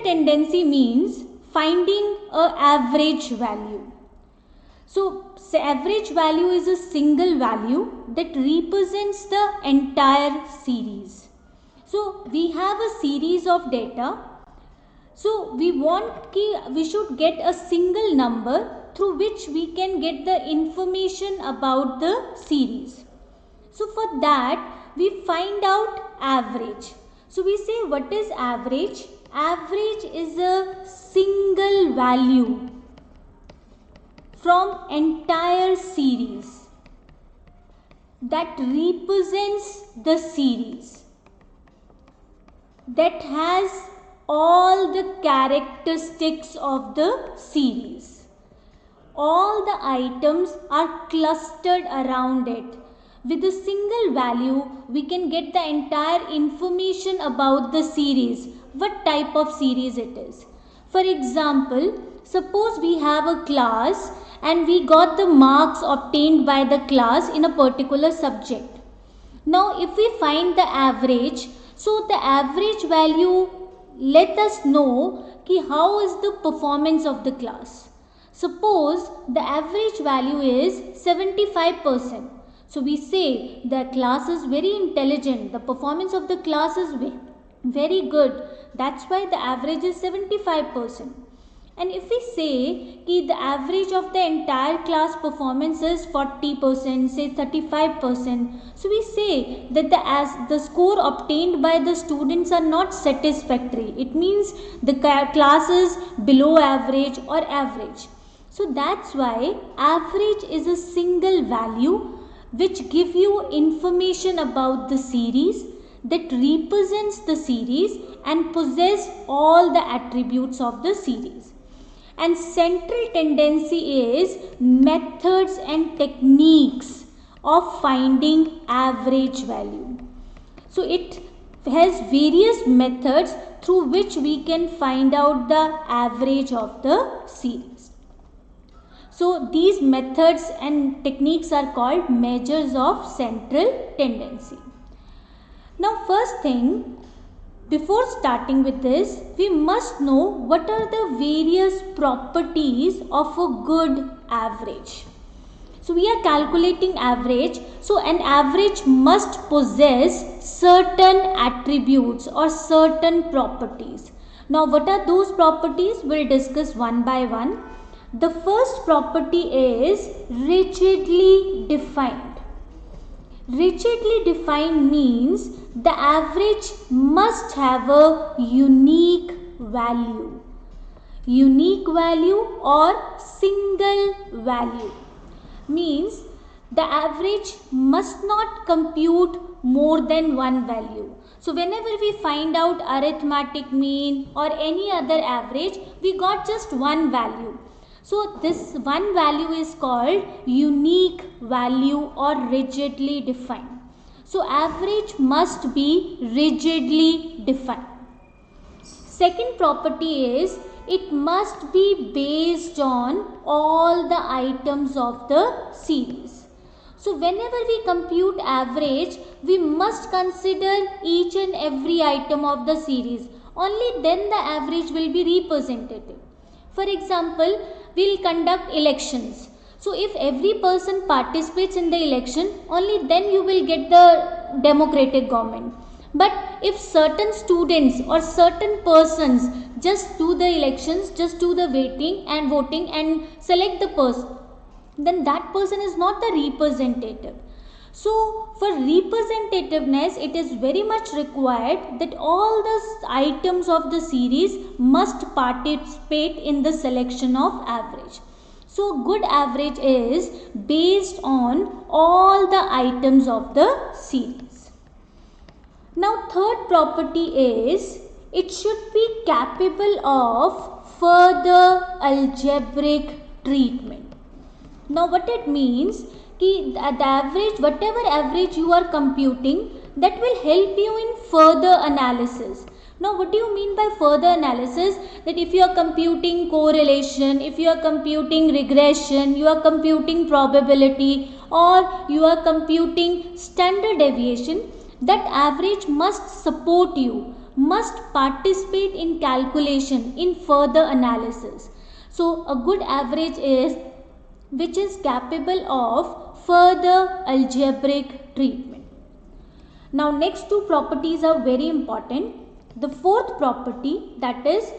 tendency means finding an average value. So average value is a single value that represents the entire series. So we have a series of data. So we should get a single number through which we can get the information about the series. So for that we find out average. So we say, what is average? Average is a single value from entire series that represents the series, that has all the characteristics of the series. All the items are clustered around it. With a single value, we can get the entire information about the series, what type of series it is. For example, suppose we have a class and we got the marks obtained by the class in a particular subject. Now, if we find the average, so the average value let us know how is the performance of the class. Suppose the average value is 75%. So we say the class is very intelligent, the performance of the class is very good. That's why the average is 75%. And if we say the average of the entire class performance is 40%, say 35%, so we say that the score obtained by the students are not satisfactory. It means the class is below average or average. So that's why average is a single value which give you information about the series, that represents the series and possess all the attributes of the series. And central tendency is methods and techniques of finding average value. So it has various methods through which we can find out the average of the series. So these methods and techniques are called measures of central tendency. Now first thing, before starting with this, we must know what are the various properties of a good average. So we are calculating average. So an average must possess certain attributes or certain properties. Now what are those properties? We'll discuss one by one. The first property is rigidly defined. Rigidly defined means the average must have a unique value. Unique value or single value means the average must not compute more than one value. So whenever we find out arithmetic mean or any other average, we got just one value. So this one value is called unique value or rigidly defined. So average must be rigidly defined. Second property is it must be based on all the items of the series. So whenever we compute average, we must consider each and every item of the series. Only then the average will be representative. For example, we'll conduct elections. So if every person participates in the election, only then you will get the democratic government. But if certain students or certain persons just do the elections, just do the voting and select the person, then that person is not the representative. So for representativeness, it is very much required that all the items of the series must participate in the selection of average. So good average is based on all the items of the series. Now third property is it should be capable of further algebraic treatment. Now what it means, the average, whatever average you are computing, that will help you in further analysis. Now what do you mean by further analysis? That if you are computing correlation, if you are computing regression, you are computing probability, or you are computing standard deviation, that average must support you, must participate in calculation in further analysis. So a good average is which is capable of further algebraic treatment. Now next two properties are very important. The fourth property, that is,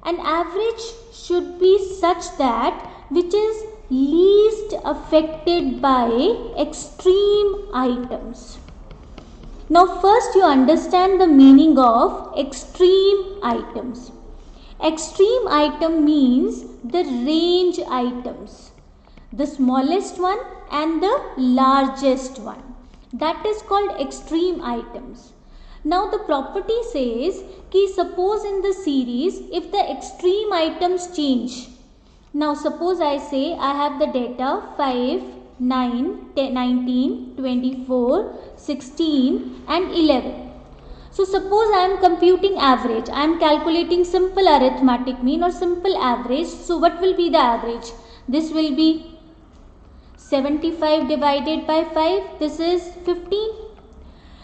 an average should be such that which is least affected by extreme items. Now first you understand the meaning of extreme items. Extreme item means the range items, the smallest one and the largest one. That is called extreme items. Now the property says कि suppose in the series if the extreme items change. Now suppose I say I have the data 5, 9, 10, 19, 24, 16 and 11. So suppose I am computing average. I am calculating simple arithmetic mean or simple average. So what will be the average? This will be 75 divided by 5. This is 15.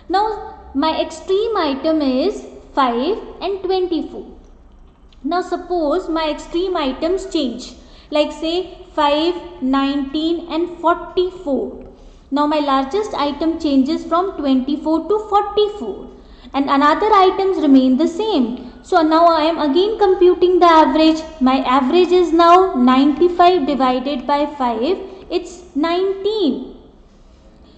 Now my extreme item is 5 and 24. Now suppose my extreme items change. Like say 5, 19 and 44. Now my largest item changes from 24 to 44. And another items remain the same. So now I am again computing the average. My average is now 95 divided by 5. It's 19.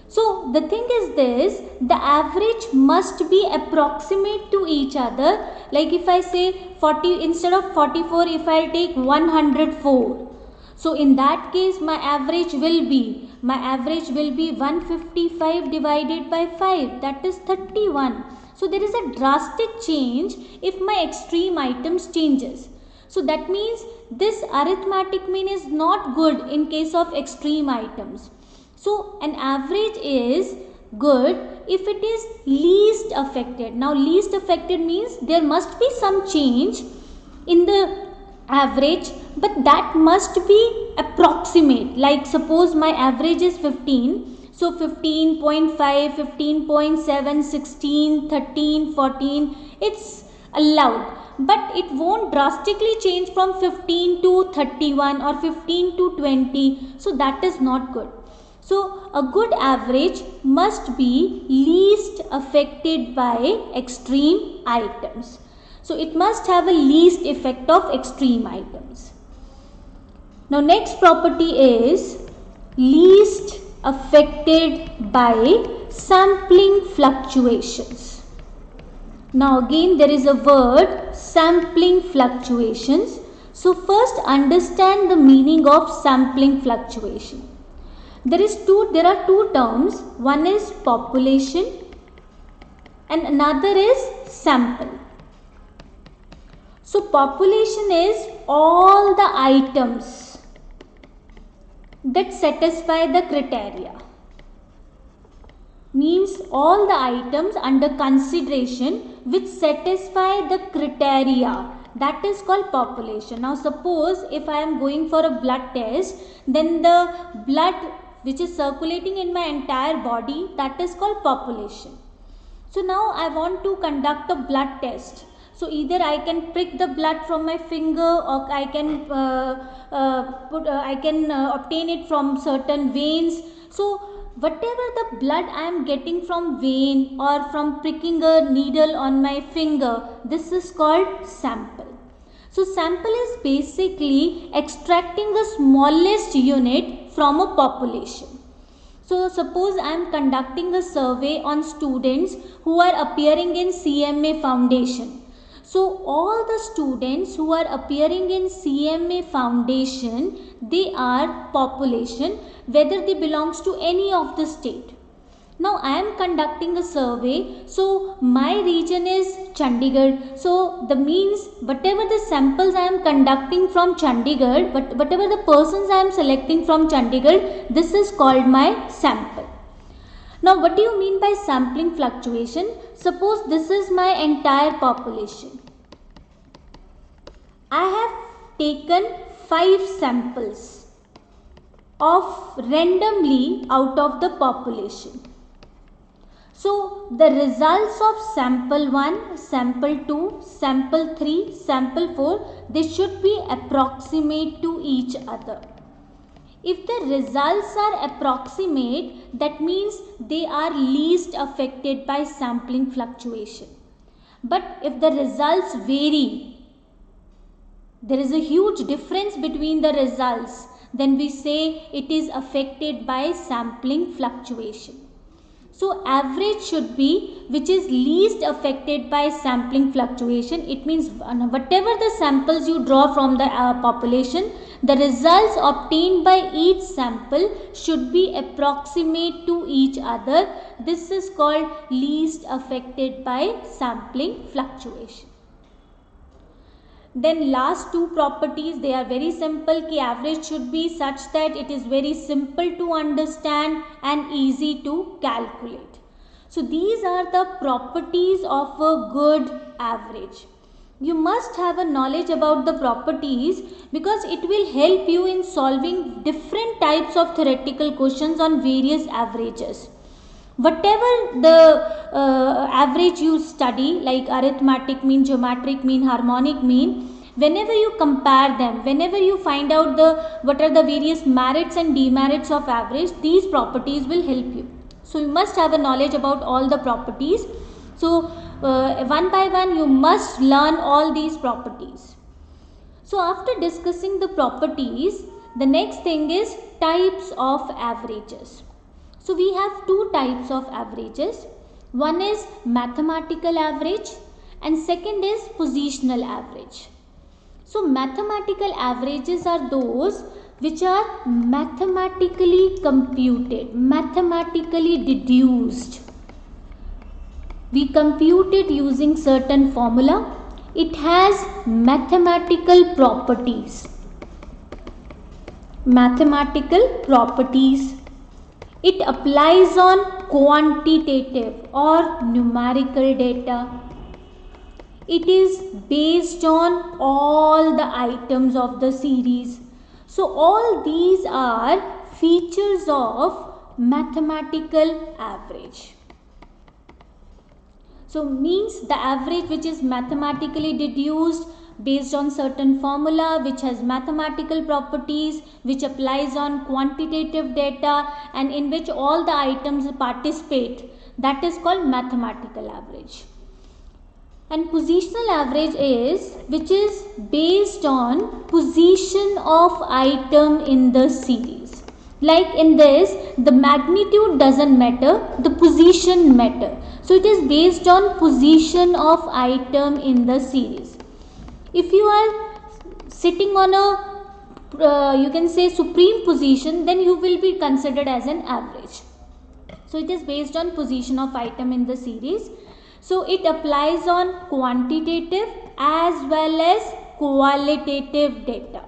So the thing is this, the average must be approximate to each other. Like if I say 40 instead of 44, if I take 104. So in that case my average will be 155 divided by 5, that is 31. So there is a drastic change if my extreme items changes. So that means this arithmetic mean is not good in case of extreme items. So an average is good if it is least affected. Now least affected means there must be some change in the average, but that must be approximate. Like suppose my average is 15. So 15.5, 15.7, 16, 13, 14, it's allowed. But it won't drastically change from 15 to 31 or 15 to 20. So that is not good. So a good average must be least affected by extreme items. So it must have a least effect of extreme items. Now next property is least affected by sampling fluctuations. Now again there is a word sampling fluctuations. So first understand the meaning of sampling fluctuation. There are two terms. One is population and another is sample. So population is all the items that satisfy the criteria. Means all the items under consideration which satisfy the criteria, that is called population. Now suppose if I am going for a blood test, then the blood which is circulating in my entire body, that is called population. So now I want to conduct a blood test. So either I can prick the blood from my finger or I can obtain it from certain veins. So whatever the blood I am getting from vein or from pricking a needle on my finger, this is called sample. So sample is basically extracting the smallest unit from a population. So suppose I am conducting a survey on students who are appearing in CMA foundation. So all the students who are appearing in CMA foundation, they are population, whether they belongs to any of the state. Now I am conducting a survey, so my region is Chandigarh. So the means whatever the samples I am conducting from Chandigarh, but whatever the persons I am selecting from Chandigarh, this is called my sample. Now what do you mean by sampling fluctuation? Suppose this is my entire population. I have taken 5 samples of randomly out of the population. So the results of sample 1, sample 2, sample 3, sample 4, they should be approximate to each other. If the results are approximate, that means they are least affected by sampling fluctuation. But if the results vary, there is a huge difference between the results, then we say it is affected by sampling fluctuation. So average should be which is least affected by sampling fluctuation. It means whatever the samples you draw from the population, the results obtained by each sample should be approximate to each other. This is called least affected by sampling fluctuation. Then last two properties, they are very simple. Ki average should be such that it is very simple to understand and easy to calculate. So these are the properties of a good average. You must have a knowledge about the properties because it will help you in solving different types of theoretical questions on various averages. Whatever the average you study, like arithmetic mean, geometric mean, harmonic mean, whenever you compare them, whenever you find out what are the various merits and demerits of average, these properties will help you. So you must have a knowledge about all the properties. So one by one you must learn all these properties. So after discussing the properties, the next thing is types of averages. So we have two types of averages. One is mathematical average and second is positional average. So mathematical averages are those which are mathematically computed, mathematically deduced. We compute it using certain formula. It has mathematical properties. Mathematical properties. It applies on quantitative or numerical data. It is based on all the items of the series. So all these are features of mathematical average. So means the average which is mathematically deduced based on certain formula which has mathematical properties, which applies on quantitative data and in which all the items participate, that is called mathematical average. And positional average is which is based on position of item in the series. Like in this, the magnitude doesn't matter, the position matter. So it is based on position of item in the series. If you are sitting on a you can say supreme position, then you will be considered as an average. So it is based on position of item in the series. So it applies on quantitative as well as qualitative data.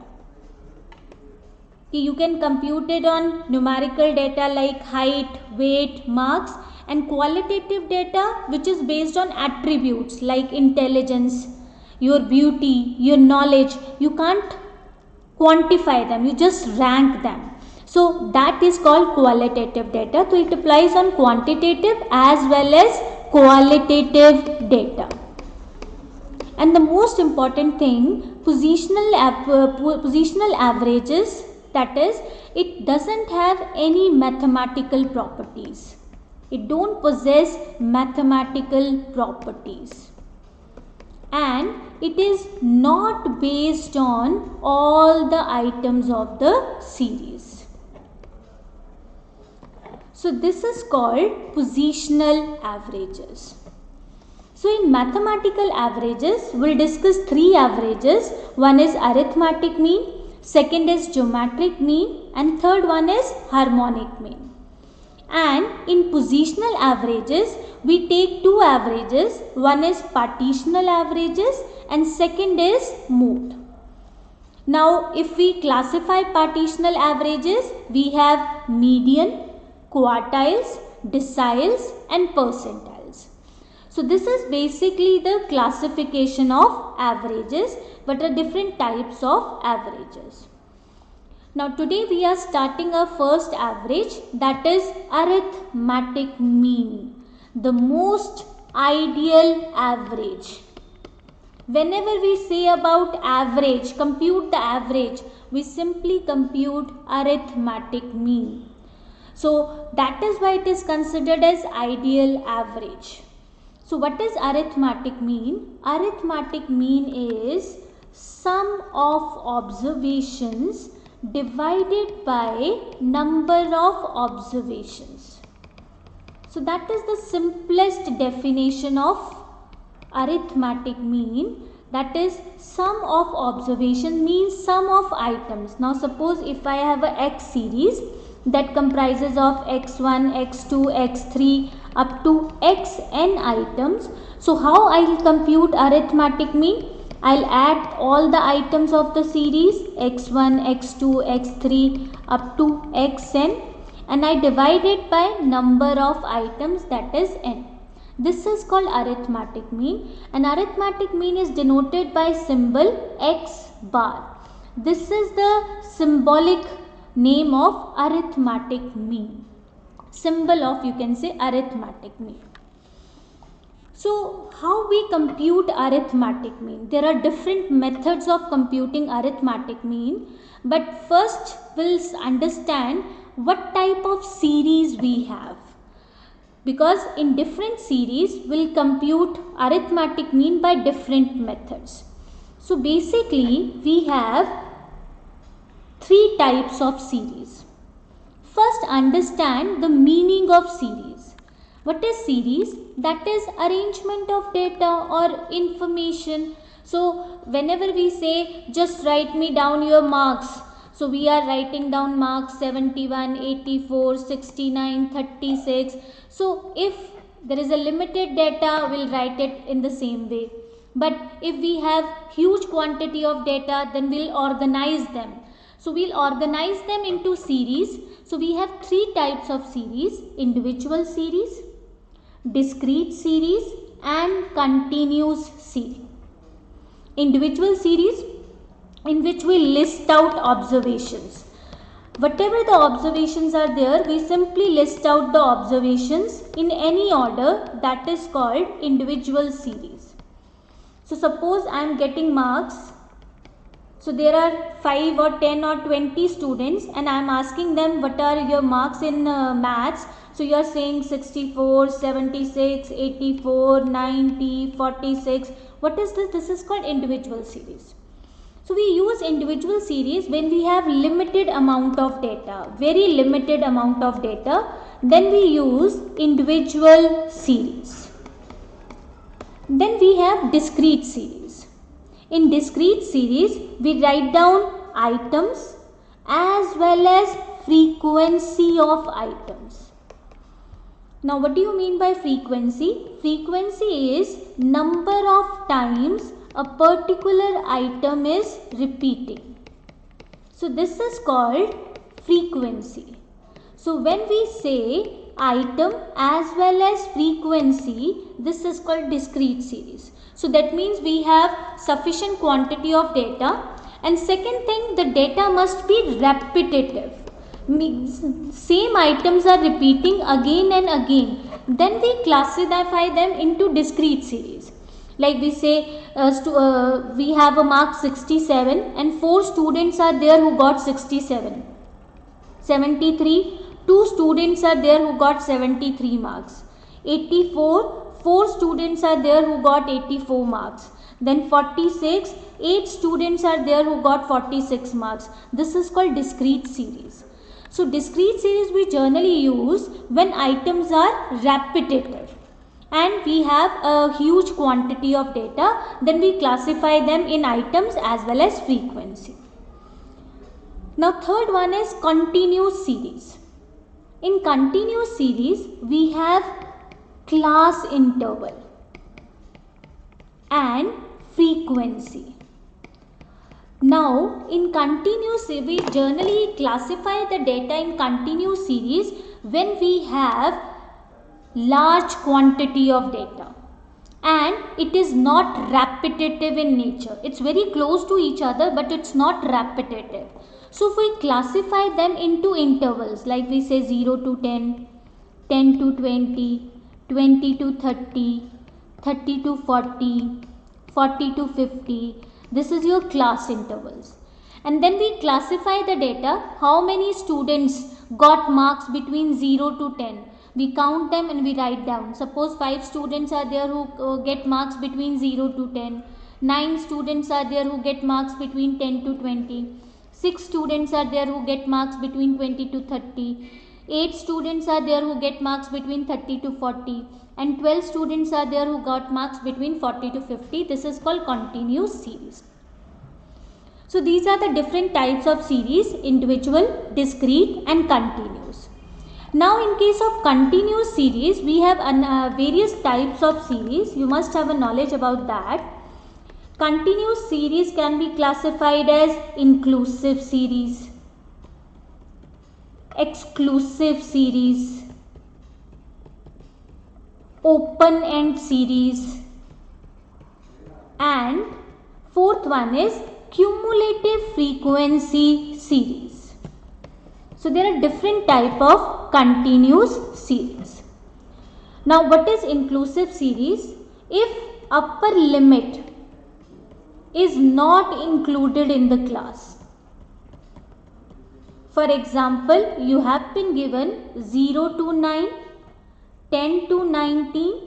You can compute it on numerical data like height, weight, marks, and qualitative data which is based on attributes like intelligence, your beauty, your knowledge. You can't quantify them, you just rank them. So that is called qualitative data. So it applies on quantitative as well as qualitative data. And the most important thing, positional averages, that is, it doesn't have any mathematical properties. It don't possess mathematical properties. And it is not based on all the items of the series. So this is called positional averages. So in mathematical averages, we'll discuss three averages. One is arithmetic mean, second is geometric mean, and third one is harmonic mean. And in positional averages, we take two averages. One is partitional averages and second is mode. Now, if we classify partitional averages, we have median, quartiles, deciles and percentiles. So this is basically the classification of averages, but are different types of averages. Now today we are starting our first average, that is arithmetic mean. the most ideal average. Whenever we say about average, compute the average, we simply compute arithmetic mean. So that is why it is considered as ideal average. So what is arithmetic mean? Arithmetic mean is sum of observations divided by number of observations. So that is the simplest definition of arithmetic mean, that is sum of observation means sum of items. Now suppose if I have a x series that comprises of x1, x2, x3 up to xn items. So how I will compute arithmetic mean? I'll add all the items of the series x1, x2, x3 up to xn and I divide it by number of items, that is n. This is called arithmetic mean, and arithmetic mean is denoted by symbol x bar. This is the symbolic name of arithmetic mean. Symbol of, you can say, arithmetic mean. So how we compute arithmetic mean? There are different methods of computing arithmetic mean, but first we'll understand what type of series we have. Because in different series we'll compute arithmetic mean by different methods. So basically we have three types of series. First, understand the meaning of series. What is series? That is arrangement of data or information. So whenever we say just write me down your marks, so we are writing down marks 71, 84, 69, 36. So if there is a limited data, we'll write it in the same way. But if we have huge quantity of data, then we'll organize them. So we'll organize them into series. So we have three types of series: individual series, discrete series and continuous series. Individual series in which we list out observations. Whatever the observations are there, we simply list out the observations in any order, that is called individual series. So suppose I am getting marks. So there are 5 or 10 or 20 students and I am asking them what are your marks in maths. So you are saying 64, 76, 84, 90, 46. What is this? This is called individual series. So we use individual series when we have limited amount of data, very limited amount of data, then we use individual series. Then we have discrete series. In discrete series, we write down items as well as frequency of items. Now what do you mean by frequency? Frequency is number of times a particular item is repeating. So this is called frequency. So when we say item as well as frequency, this is called discrete series. So that means we have sufficient quantity of data, and second thing, the data must be repetitive. Same items are repeating again and again. Then we classify them into discrete series. Like we say we have a mark 67 and 4 students are there who got 67. 73, 2 students are there who got 73 marks. 84, 4 students are there who got 84 marks. Then 46, 8 students are there who got 46 marks. This is called discrete series. So discrete series we generally use when items are repetitive and we have a huge quantity of data, then we classify them in items as well as frequency. Now third one is continuous series. In continuous series we have class interval and frequency. Now in continuous, we generally classify the data in continuous series when we have large quantity of data and it is not repetitive in nature. It's very close to each other but it's not repetitive. So if we classify them into intervals, like we say 0 to 10, 10 to 20, 20 to 30, 30 to 40, 40 to 50. This is your class intervals. And then we classify the data, how many students got marks between 0 to 10. We count them and we write down. Suppose 5 students are there who get marks between 0 to 10. 9 students are there who get marks between 10 to 20. 6 students are there who get marks between 20 to 30. 8 students are there who get marks between 30 to 40. And 12 students are there who got marks between 40 to 50. This is called continuous series. So these are the different types of series: individual, discrete and continuous. Now in case of continuous series, we have various types of series. You must have a knowledge about that. Continuous series can be classified as inclusive series, exclusive series, open-end series, and fourth one is cumulative frequency series. So there are different type of continuous series. Now what is inclusive series? If upper limit is not included in the class. For example, you have been given 0 to 9, 10 to 19,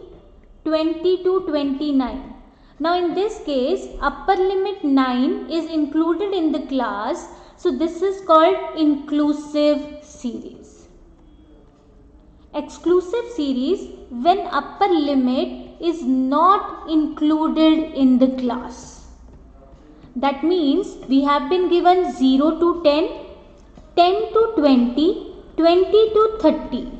20 to 29. Now in this case, upper limit 9 is included in the class. So this is called inclusive series. Exclusive series, when upper limit is not included in the class. That means we have been given 0 to 10, 10 to 20, 20 to 30.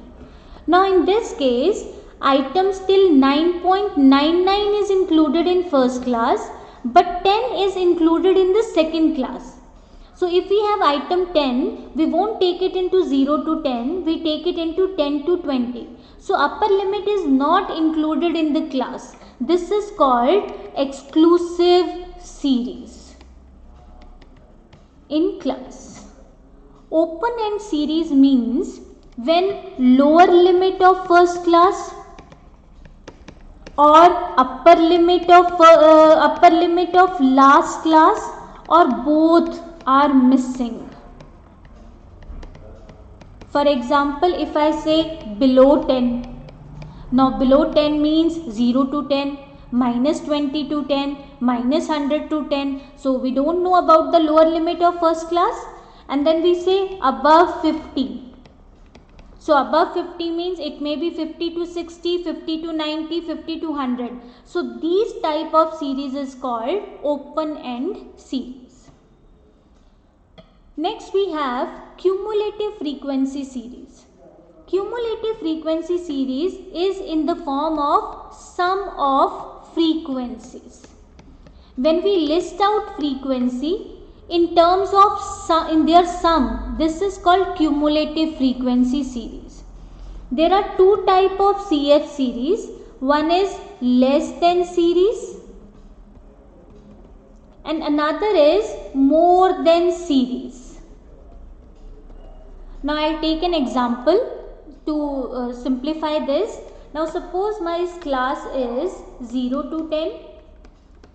Now in this case, items till 9.99 is included in first class, but 10 is included in the second class. So if we have item 10, we won't take it into 0 to 10, we take it into 10 to 20. So upper limit is not included in the class. This is called exclusive series in class. Open-end series means when lower limit of first class or upper limit of last class or both are missing. For example, if I say below 10, now below 10 means 0 to 10, minus 20 to 10, minus 100 to 10. So we don't know about the lower limit of first class. And then we say above 50. So above 50 means it may be 50 to 60, 50 to 90, 50 to 100. So these type of series is called open-end series. Next we have cumulative frequency series. Cumulative frequency series is in the form of sum of frequencies. When we list out frequency in terms of in their sum, this is called cumulative frequency series. There are two type of CF series. One is less than series and another is more than series. Now I'll take an example to simplify this. Now suppose my class is 0 to 10,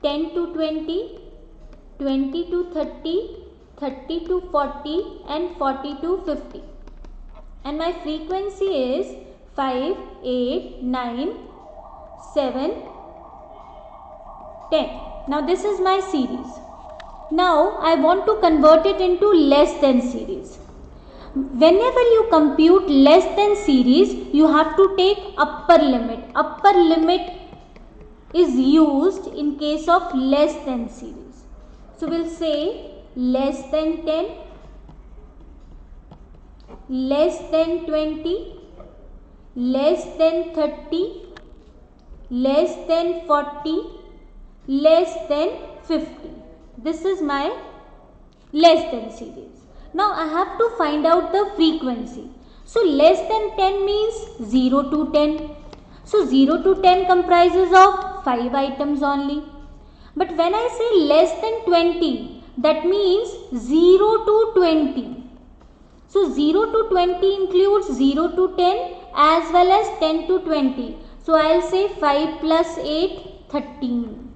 10 to 20, 20 to 30, 30 to 40 and 40 to 50. And my frequency is 5, 8, 9, 7, 10. Now this is my series. Now I want to convert it into less than series. Whenever you compute less than series, you have to take upper limit. Upper limit is used in case of less than series. So we'll say less than 10, less than 20, less than 30, less than 40, less than 50. This is my less than series. Now I have to find out the frequency. So less than 10 means 0 to 10. So 0 to 10 comprises of 5 items only. But when I say less than 20, that means 0 to 20. So 0 to 20 includes 0 to 10 as well as 10 to 20. So I'll say 5 plus 8, 13.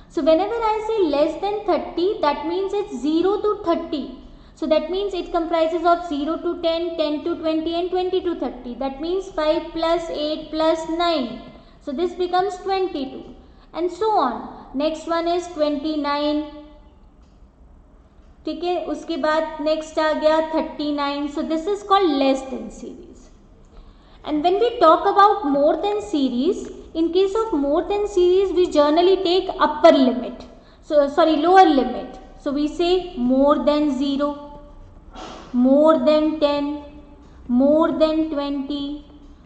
So whenever I say less than 30, that means it's 0 to 30. So that means it comprises of 0 to 10, 10 to 20 and 20 to 30. That means 5 plus 8 plus 9. So this becomes 22 and so on. Next one is 29. ठीक है, उसके बाद next आ गया 39. So this is called less than series. And when we talk about more than series, in case of more than series, we generally take upper limit. So lower limit. So we say more than 0, more than 10, more than 20,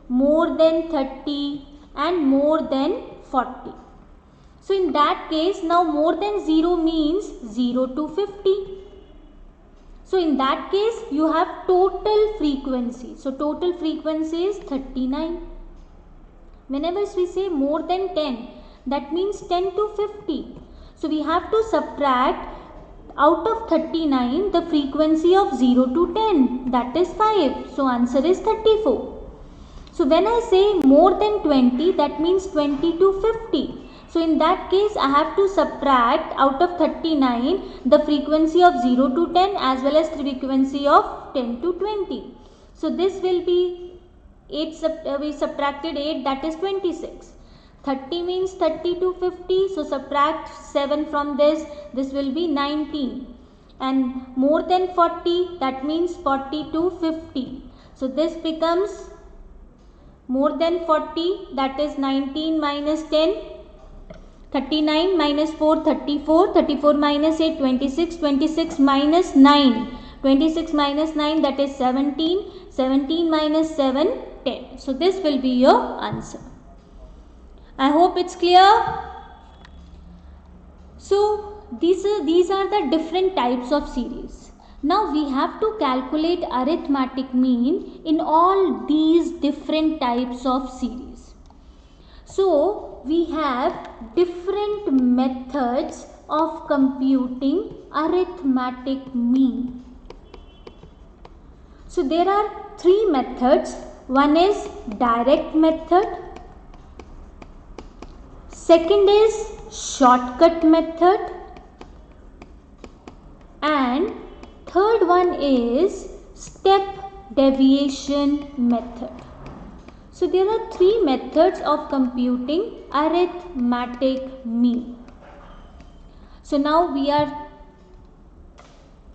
more than 30 and more than 40. So in that case, now more than 0 means 0 to 50. So in that case, you have total frequency. So total frequency is 39. Whenever we say more than 10, that means 10 to 50. So we have to subtract out of 39 the frequency of 0 to 10, that is 5. So answer is 34. So when I say more than 20, that means 20 to 50. So in that case, I have to subtract out of 39 the frequency of 0 to 10 as well as the frequency of 10 to 20. So this will be 8, we subtracted 8, that is 26. 30 means 30 to 50, so subtract 7 from this will be 19. And more than 40, that means 40 to 50. So this becomes more than 40, that is 19 minus 10. 39 minus 4, 34, 34 minus 8, 26, 26 minus 9, 26 minus 9, that is 17, 17 minus 7, 10. So this will be your answer. I hope it's clear. So these are the different types of series. Now we have to calculate arithmetic mean in all these different types of series. So we have different methods of computing arithmetic mean. So there are 3 methods. One is direct method, second is shortcut method, and third one is step deviation method. So there are 3 methods of computing arithmetic mean. So now we are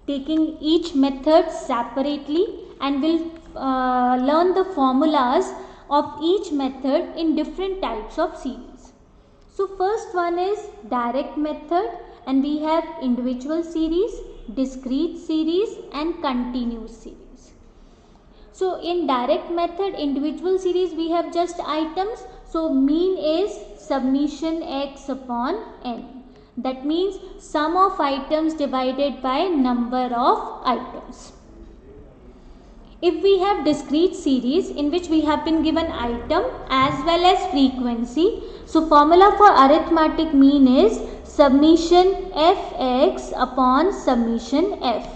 taking each method separately and will learn the formulas of each method in different types of series. So first one is direct method, and we have individual series, discrete series and continuous series. So in direct method, individual series, we have just items. So mean is summation x upon n. That means sum of items divided by number of items. If we have discrete series in which we have been given item as well as frequency, so formula for arithmetic mean is summation fx upon summation f.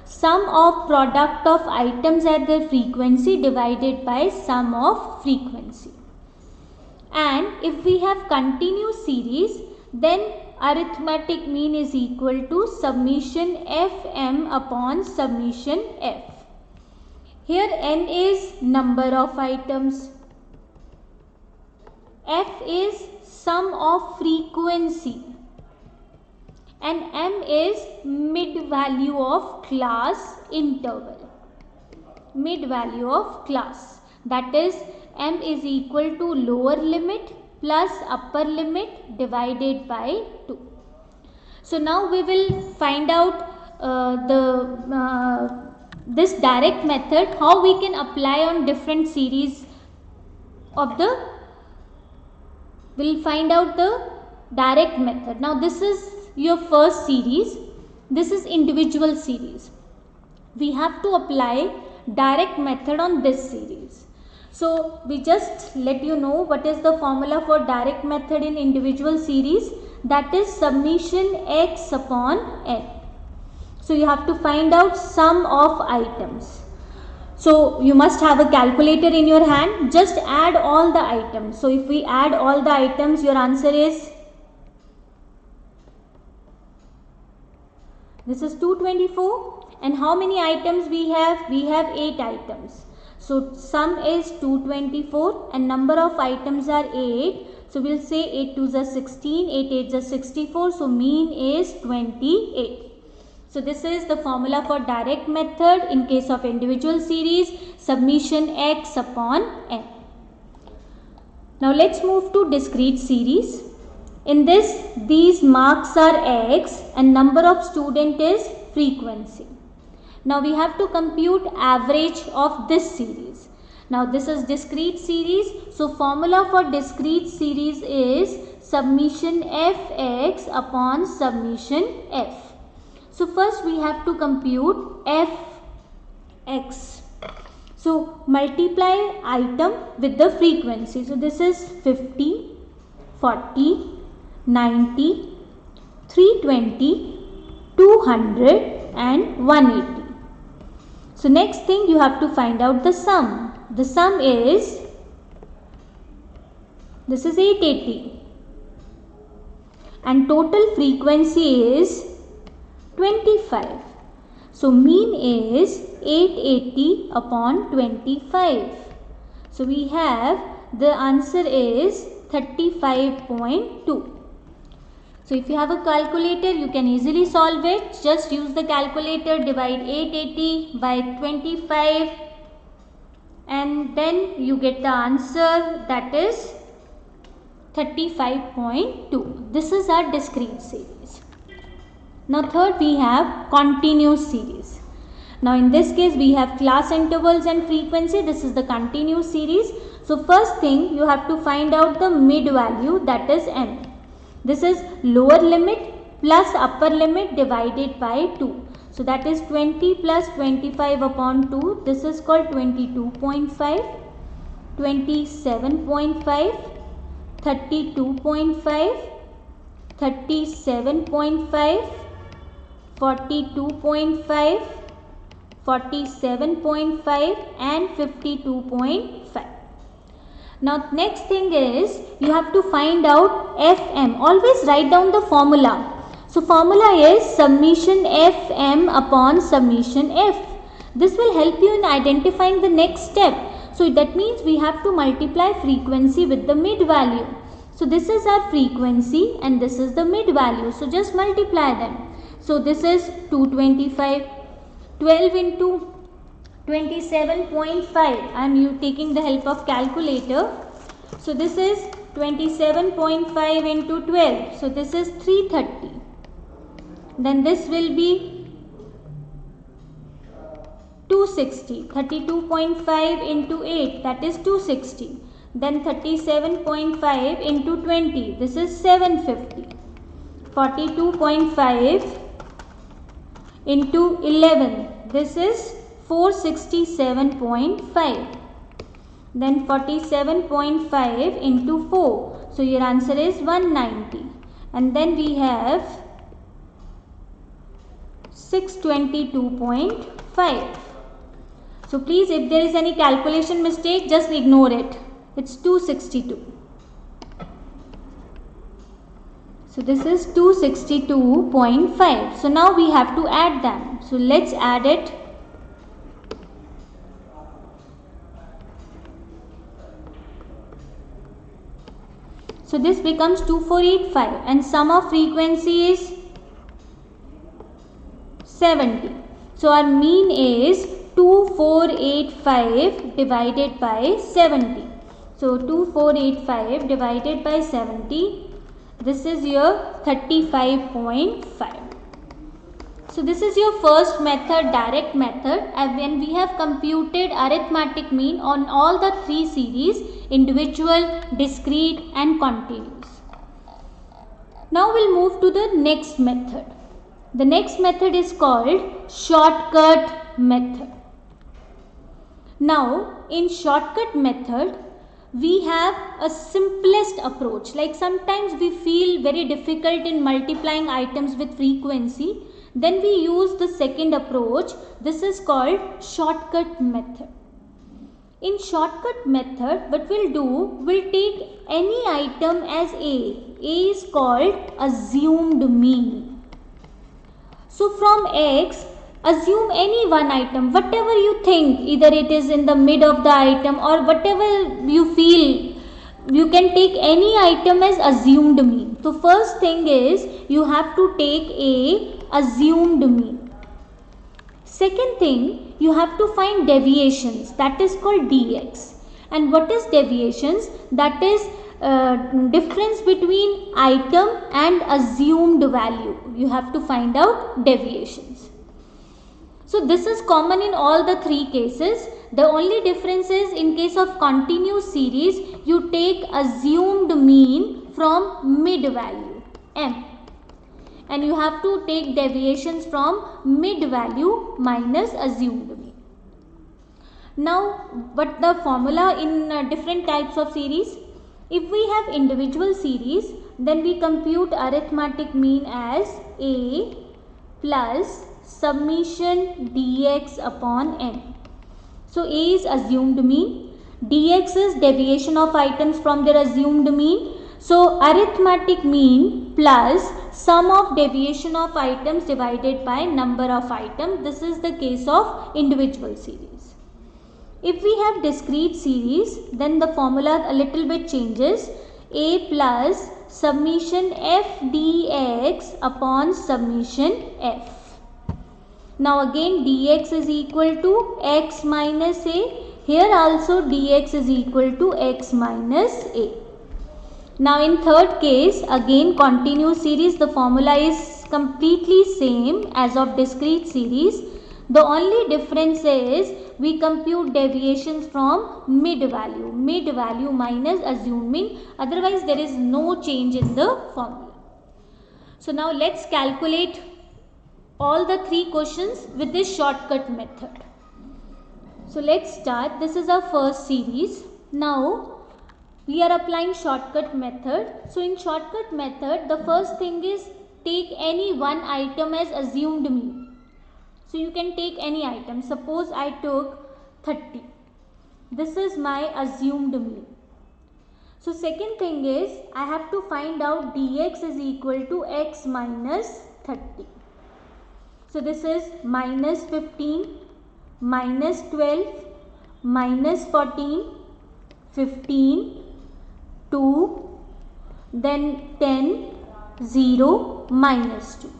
Sum of product of items at their frequency divided by sum of frequency. And if we have continuous series, then arithmetic mean is equal to summation fm upon summation f. Here n is number of items, f is sum of frequency, and m is mid value of class interval. Mid value of class, that is m is equal to lower limit plus upper limit divided by 2. So now we will find out this direct method, how we can apply on different series of the, we'll find out the direct method. Now this is your first series, this is individual series. We have to apply direct method on this series. So we just let you know what is the formula for direct method in individual series, that is summation x upon n. So you have to find out sum of items. So you must have a calculator in your hand. Just add all the items. So if we add all the items, your answer is, this is 224. And how many items we have? We have 8 items. So sum is 224 and number of items are 8. So we'll say 8 2s are 16, 8 8s are 64. So mean is 28. So this is the formula for direct method in case of individual series, summation x upon n. Now let's move to discrete series. In this, these marks are x and number of student is frequency. Now we have to compute average of this series. Now this is discrete series. So formula for discrete series is summation fx upon summation f. So first we have to compute fx. So multiply item with the frequency. So this is 50, 40, 90, 320, 200 and 180. So next thing you have to find out the sum. The sum is, this is 880 and total frequency is 25. So mean is 880 upon 25. So we have the answer is 35.2. So if you have a calculator, you can easily solve it. Just use the calculator, divide 880 by 25 and then you get the answer, that is 35.2. This is our discrete series. Now third we have continuous series. Now in this case we have class intervals and frequency. This is the continuous series. So first thing you have to find out the mid value, that is n. This is lower limit plus upper limit divided by 2. So that is 20 plus 25 upon 2. This is called 22.5, 27.5, 32.5, 37.5, 42.5, 47.5 and 52.5. Now next thing is you have to find out Fm. Always write down the formula. So formula is summation Fm upon summation F. This will help you in identifying the next step. So that means we have to multiply frequency with the mid value. So this is our frequency and this is the mid value. So just multiply them. So this is 225, 12 into 27.5. I am taking the help of calculator. So this is 27.5 into 12. So this is 330. Then this will be 260. 32.5 into 8, that is 260. Then 37.5 into 20. This is 750. 42.5 into 11. This is 467.5. Then 47.5 into 4. So your answer is 190. And then we have 622.5. So please, if there is any calculation mistake, just ignore it. It's 262. So this is 262.5. So now we have to add them. So let's add it. So this becomes 2485 and sum of frequency is 70. So our mean is 2485 divided by 70. So 2485 divided by 70. This is your 35.5. So this is your first method, direct method, and when we have computed arithmetic mean on all the three series, individual, discrete and continuous. Now we'll move to the next method. The next method is called shortcut method. Now in shortcut method, we have a simplest approach. Like sometimes we feel very difficult in multiplying items with frequency. Then we use the second approach. This is called shortcut method. In shortcut method, what we'll do, we'll take any item as A. A is called assumed mean. So from X, assume any one item, whatever you think, either it is in the mid of the item or whatever you feel. You can take any item as assumed mean. So first thing is you have to take A assumed mean. Second thing, you have to find deviations, that is called dx. And what is deviations? That is difference between item and assumed value. You have to find out deviations. So this is common in all the three cases. The only difference is in case of continuous series, you take assumed mean from mid value m, and you have to take deviations from mid value minus assumed mean. Now, what the formula in different types of series? If we have individual series, then we compute arithmetic mean as A plus summation dx upon n. So A is assumed mean, dx is deviation of items from their assumed mean. So arithmetic mean plus sum of deviation of items divided by number of items. This is the case of individual series. If we have discrete series, then the formula a little bit changes. A plus summation f dx upon summation f. Now again dx is equal to x minus a. Here also dx is equal to x minus a. Now in third case, again continuous series, the formula is completely same as of discrete series. The only difference is we compute deviations from mid value minus assumed mean. Otherwise there is no change in the formula. So now let's calculate all the three questions with this shortcut method. So let's start. This is our first series. Now we are applying shortcut method. So in shortcut method, the first thing is take any one item as assumed mean. So you can take any item. Suppose I took 30. This is my assumed mean. So second thing is I have to find out dx is equal to x minus 30. So this is minus 15, minus 12, minus 14, 15, 2, then 10, 0, minus 2.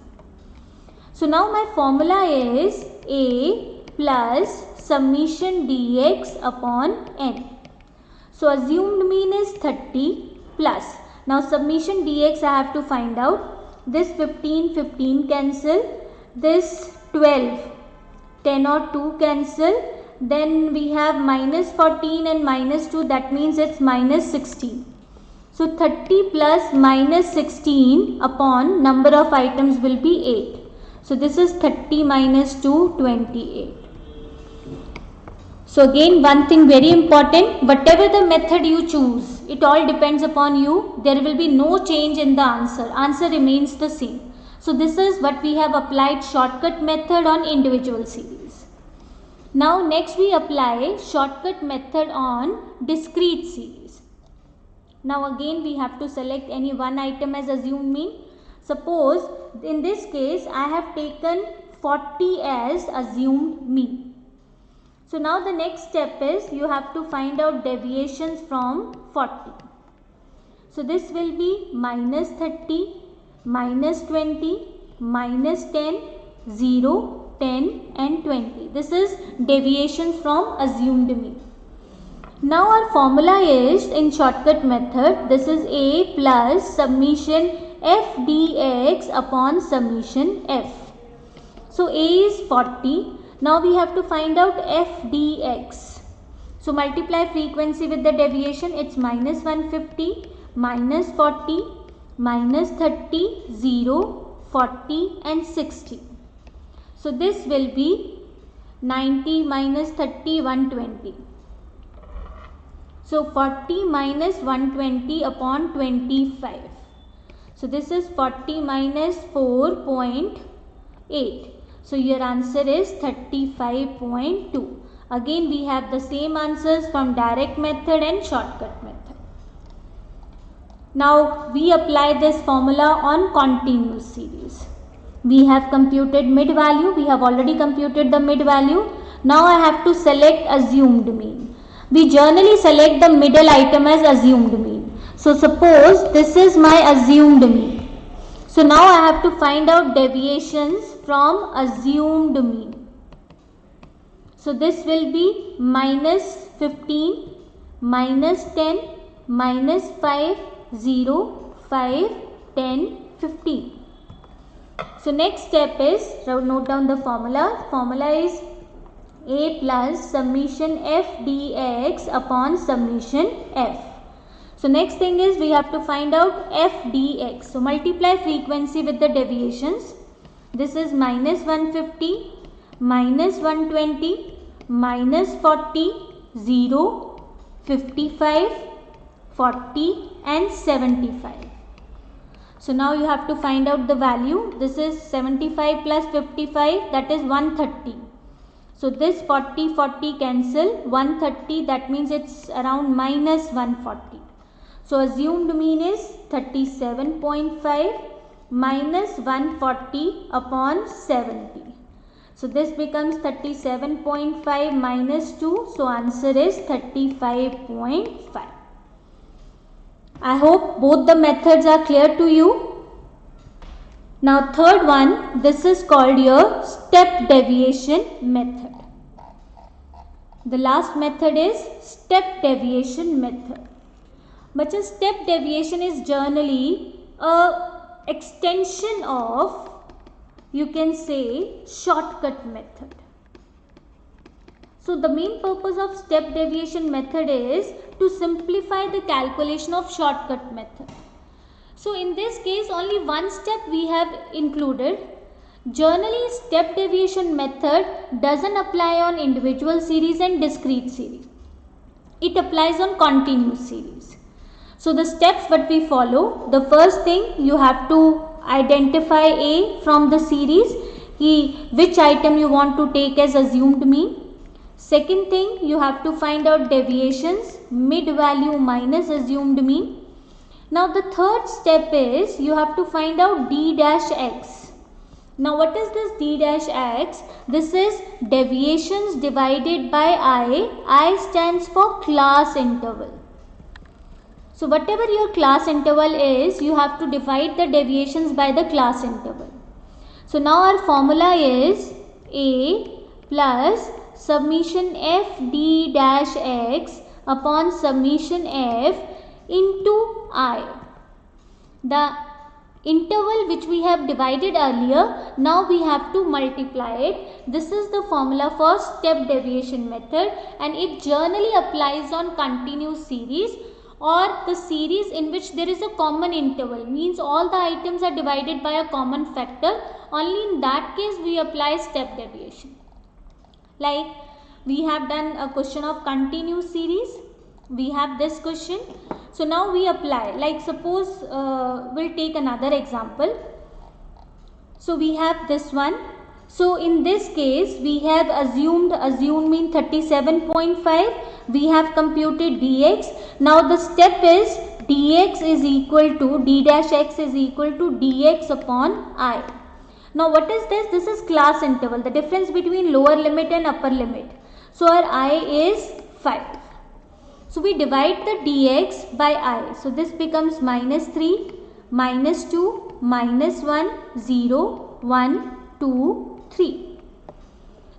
So now my formula is A plus summation dx upon n. So assumed mean is 30 plus. Now summation dx I have to find out. This 15 cancel. This 12, 10 or 2 cancel. Then we have minus 14 and minus 2, that means it's minus 16. So 30 plus minus 16 upon number of items will be 8. So this is 30 minus 2, 28. So again one thing very important, whatever the method you choose, it all depends upon you. There will be no change in the answer. Answer remains the same. So this is what we have applied shortcut method on individual series. Now next we apply shortcut method on discrete series. Now again we have to select any one item as assumed mean. Suppose in this case I have taken 40 as assumed mean. So now the next step is you have to find out deviations from 40. So this will be minus 30, minus 20, minus 10, 0, 10 and 20. This is deviations from assumed mean. Now our formula is in shortcut method, this is A plus summation f dx upon summation f. So A is 40. Now we have to find out f dx. So multiply frequency with the deviation, it's minus 150, minus 40, minus 30, 0, 40 and 60. So this will be 90 minus 30, 120. So 40 minus 120 upon 25. So this is 40 minus 4.5. 8. So your answer is 35.2. Again we have the same answers from direct method and shortcut method. Now we apply this formula on continuous series. We have computed mid value. We have already computed the mid value. Now I have to select assumed mean. We generally select the middle item as assumed mean. So suppose this is my assumed mean. So now I have to find out deviations from assumed mean. So this will be minus 15, minus 10, minus 5, 0, 5, 10, 15. So next step is, note down the formula. Formula is a plus summation f dx upon summation f. So next thing is we have to find out f dx. So multiply frequency with the deviations. This is minus 150, minus 120, minus 40, 0, 55, 40 and 75. So now you have to find out the value. This is 75 plus 55, that is 130. So this 40 cancel, 130, that means it's around minus 140. So assumed mean is 37.5 minus 140 upon 70. So this becomes 37.5 minus 2. So answer is 35.5. I hope both the methods are clear to you. Now third one, this is called your step deviation method. The last method is step deviation method. But a step deviation is generally a extension of, you can say, shortcut method. So the main purpose of step deviation method is to simplify the calculation of shortcut method. So in this case only one step we have included. Generally step deviation method doesn't apply on individual series and discrete series. It applies on continuous series. So the steps what we follow, the first thing you have to identify A from the series, which item you want to take as assumed mean. Second thing, you have to find out deviations, mid value minus assumed mean. Now the third step is you have to find out d dash x. Now what is this d dash x? This is deviations divided by I. I stands for class interval. So whatever your class interval is, you have to divide the deviations by the class interval. So now our formula is A plus summation f d dash x upon summation f into I. The interval which we have divided earlier, now we have to multiply it. This is the formula for step deviation method, and it generally applies on continuous series or the series in which there is a common interval, means all the items are divided by a common factor. Only in that case we apply step deviation. Like we have done a question of continuous series, we have this question. So now we apply, like suppose we'll take another example. So we have this one. So in this case we have assumed mean 37.5. We have computed dx. Now the step is dx is equal to d dash x is equal to dx upon I. Now what is this? This is class interval, the difference between lower limit and upper limit. So our I is 5. So we divide the dx by I. So this becomes minus 3, minus 2, minus 1, 0, 1, 2, 3.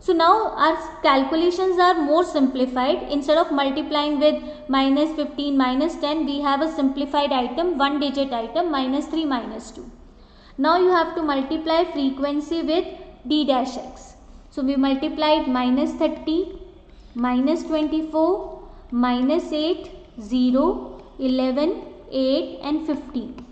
So now our calculations are more simplified. Instead of multiplying with minus 15, minus 10, we have a simplified item, one digit item, minus 3, minus 2. Now you have to multiply frequency with d dash x. So we multiplied minus 30, minus 24, minus 8, 0, 11, 8 and 15.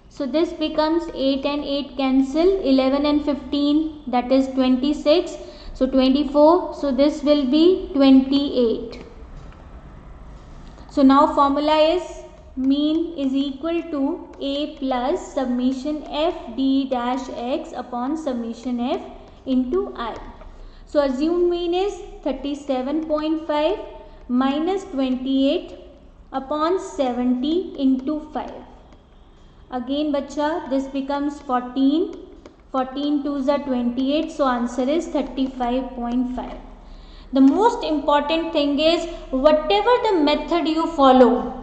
So this becomes 8 and 8 cancel, 11 and 15, that is 26. So 24, so this will be 28. So now formula is mean is equal to A plus summation f d dash x upon summation f into I. So assumed mean is 37.5 minus 28 upon 70 into 5. Again bacha, this becomes 14. 14 2s are 28. So answer is 35.5. The most important thing is whatever the method you follow,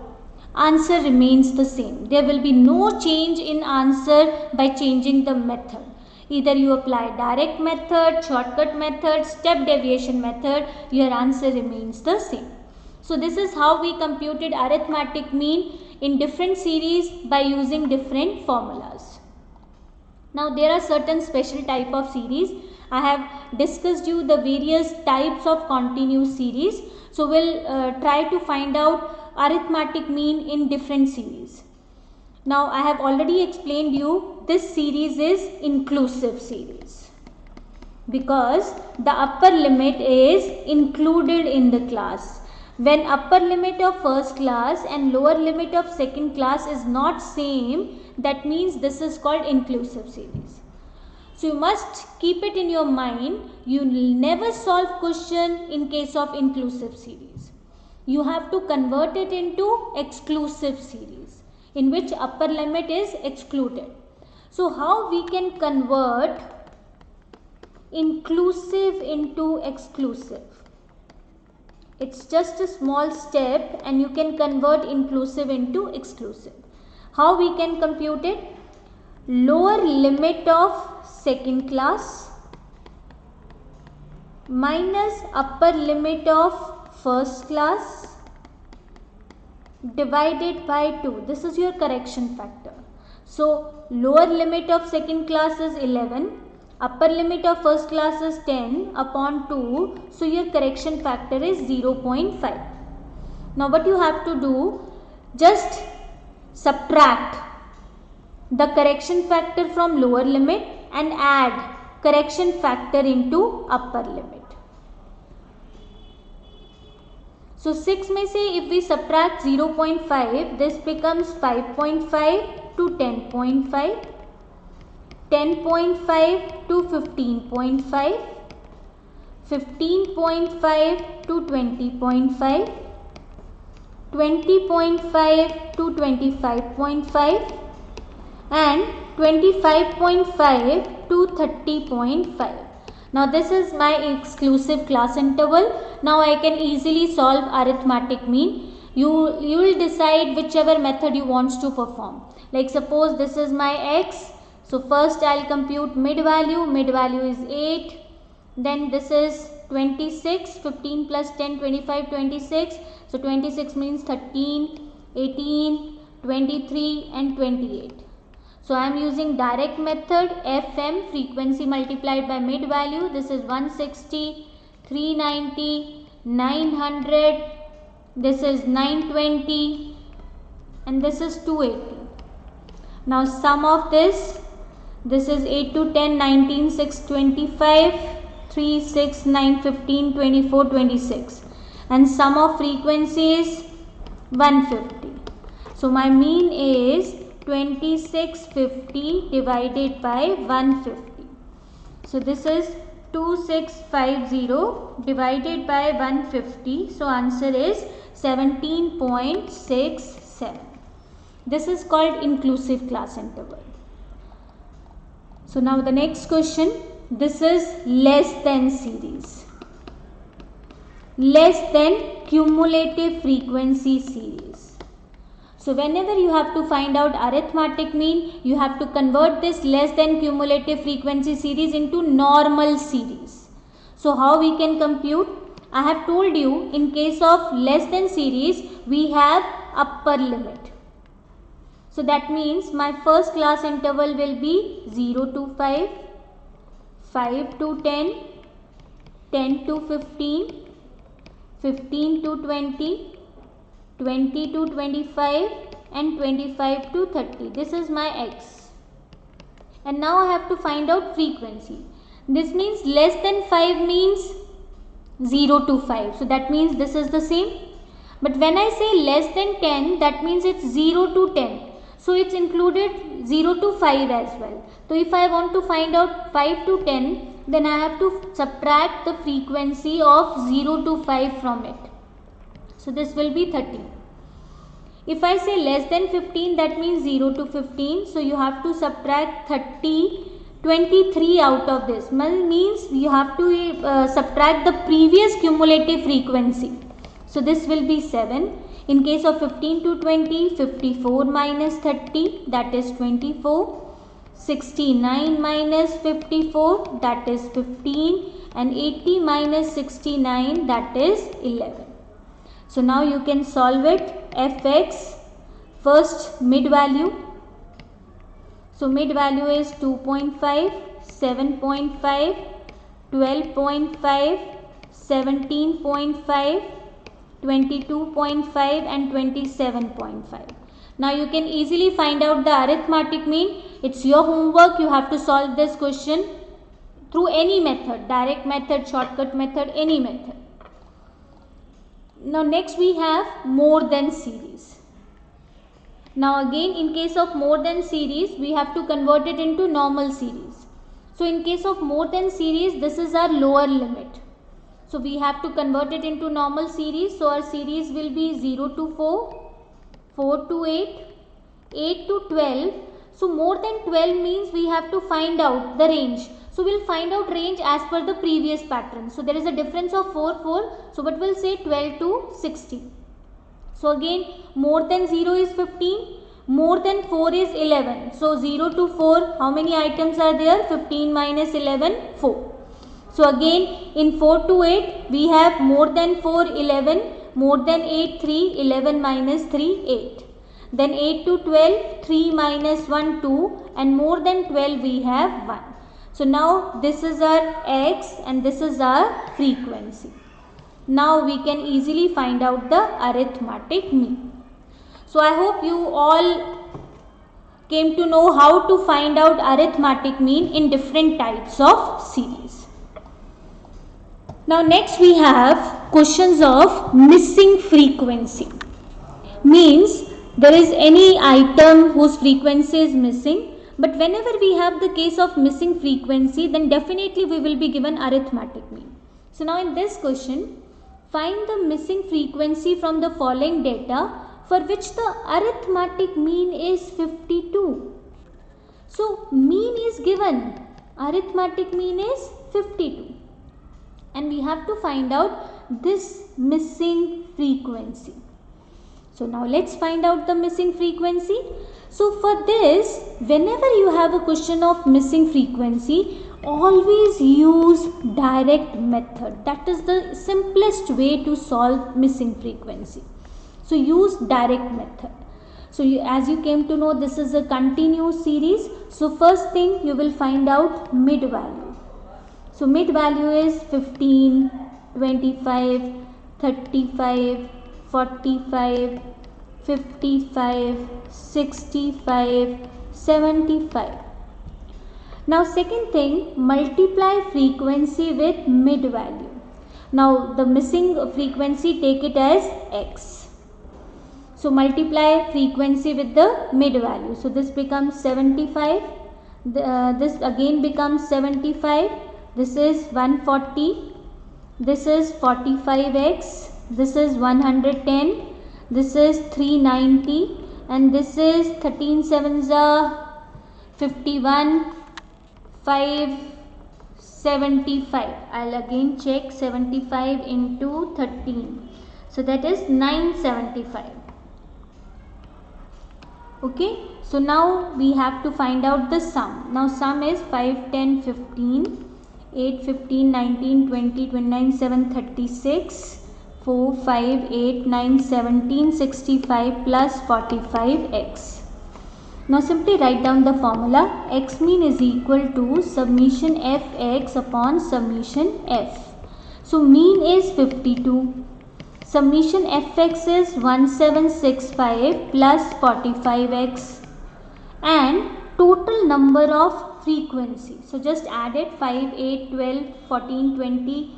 answer remains the same. There will be no change in answer by changing the method. Either you apply direct method, shortcut method, step deviation method, your answer remains the same. So this is how we computed arithmetic mean in different series by using different formulas. Now there are certain special type of series. I have discussed you the various types of continuous series. So we'll try to find out arithmetic mean in different series. Now I have already explained you this series is inclusive series because the upper limit is included in the class. When upper limit of first class and lower limit of second class is not same, that means this is called inclusive series. So you must keep it in your mind. You will never solve question in case of inclusive series. You have to convert it into exclusive series in which upper limit is excluded. So how we can convert inclusive into exclusive? It's just a small step and you can convert inclusive into exclusive. How we can compute it? Lower limit of second class minus upper limit of first class divided by 2. This is your correction factor. So lower limit of second class is 11, upper limit of first class is 10 upon 2. So your correction factor is 0.5. Now what you have to do, just subtract the correction factor from lower limit and add correction factor into upper limit. So 6 में से if we subtract 0.5, this becomes 5.5 to 10.5, 10.5 to 15.5, 15.5 to 20.5, 20.5 to 25.5 and 25.5 to 30.5. Now this is my exclusive class interval. Now I can easily solve arithmetic mean. You will decide whichever method you want to perform. Like suppose this is my x. So first I'll compute mid value. Mid value is 8. Then this is 26. 15 plus 10, 25, 26. So 26 means 13, 18, 23 and 28. So I am using direct method, FM, frequency multiplied by mid value. This is 160, 390, 900, this is 920 and this is 280. Now sum of this is 8 to 10, 19, 6, 25, 3, 6, 9, 15, 24, 26 and sum of frequency is 150. So my mean is 2650 divided by 150. So this is 2650 divided by 150. So answer is 17.67. This is called inclusive class interval. So now the next question. This is less than series. Less than cumulative frequency series. So whenever you have to find out arithmetic mean, you have to convert this less than cumulative frequency series into normal series. So how we can compute? I have told you in case of less than series, we have upper limit. So that means my first class interval will be 0 to 5, 5 to 10, 10 to 15, 15 to 20, 20 to 25 and 25 to 30. This is my x. And now I have to find out frequency. This means less than 5 means 0 to 5. So that means this is the same. But when I say less than 10, that means it's 0 to 10. So it's included 0 to 5 as well. So if I want to find out 5 to 10, then I have to subtract the frequency of 0 to 5 from it. So this will be 30. If I say less than 15, that means 0 to 15. So you have to subtract 23 out of this. Means you have to subtract the previous cumulative frequency. So this will be 7. In case of 15 to 20, 54 minus 30, that is 24. 69 minus 54, that is 15. And 80 minus 69, that is 11. So now you can solve it. Fx, first mid value. So mid value is 2.5, 7.5, 12.5, 17.5, 22.5 and 27.5. Now you can easily find out the arithmetic mean. It's your homework. You have to solve this question through any method, direct method, shortcut method, any method. Now next we have more than series. Now again, in case of more than series, we have to convert it into normal series. So in case of more than series, this is our lower limit. So we have to convert it into normal series. So our series will be 0 to 4, 4 to 8, 8 to 12. So more than 12 means we have to find out the range. So we'll find out range as per the previous pattern. So there is a difference of 4, 4. So but we'll say 12 to 16. So again, more than 0 is 15. More than 4 is 11. So 0 to 4, how many items are there? 15 minus 11, 4. So again, in 4 to 8, we have more than 4, 11. More than 8, 3. 11 minus 3, 8. Then 8 to 12, 3 minus 1, 2. And more than 12, we have 1. So now this is our x and this is our frequency. Now we can easily find out the arithmetic mean. So I hope you all came to know how to find out arithmetic mean in different types of series. Now next we have questions of missing frequency. Means there is any item whose frequency is missing. But whenever we have the case of missing frequency, then definitely we will be given arithmetic mean. So now in this question, find the missing frequency from the following data for which the arithmetic mean is 52. So mean is given, arithmetic mean is 52. And we have to find out this missing frequency. So now let's find out the missing frequency. So for this, whenever you have a question of missing frequency, always use direct method. That is the simplest way to solve missing frequency. So use direct method. So as you came to know, this is a continuous series. So first thing you will find out mid value. So mid value is 15, 25, 35, 45, 55, 65, 75. Now second thing, multiply frequency with mid value. Now the missing frequency, take it as x. So multiply frequency with the mid value. So this becomes 75. This again becomes 75. This is 140. This is 45x. This is 110. This is 390. And this is 13 sevens are 51. 575. I'll again check 75 into 13. So that is 975. Okay. So now we have to find out the sum. Now sum is 5, 10, 15, 8, 15, 19, 20, 29, 7, 36, 4, 5, 8, 9, 17, 65 plus 45x. Now simply write down the formula. X mean is equal to summation fx upon summation f. So mean is 52. Summation fx is 1765 plus 45x. And total number of frequency. So just add it 5, 8, 12, 14, 20,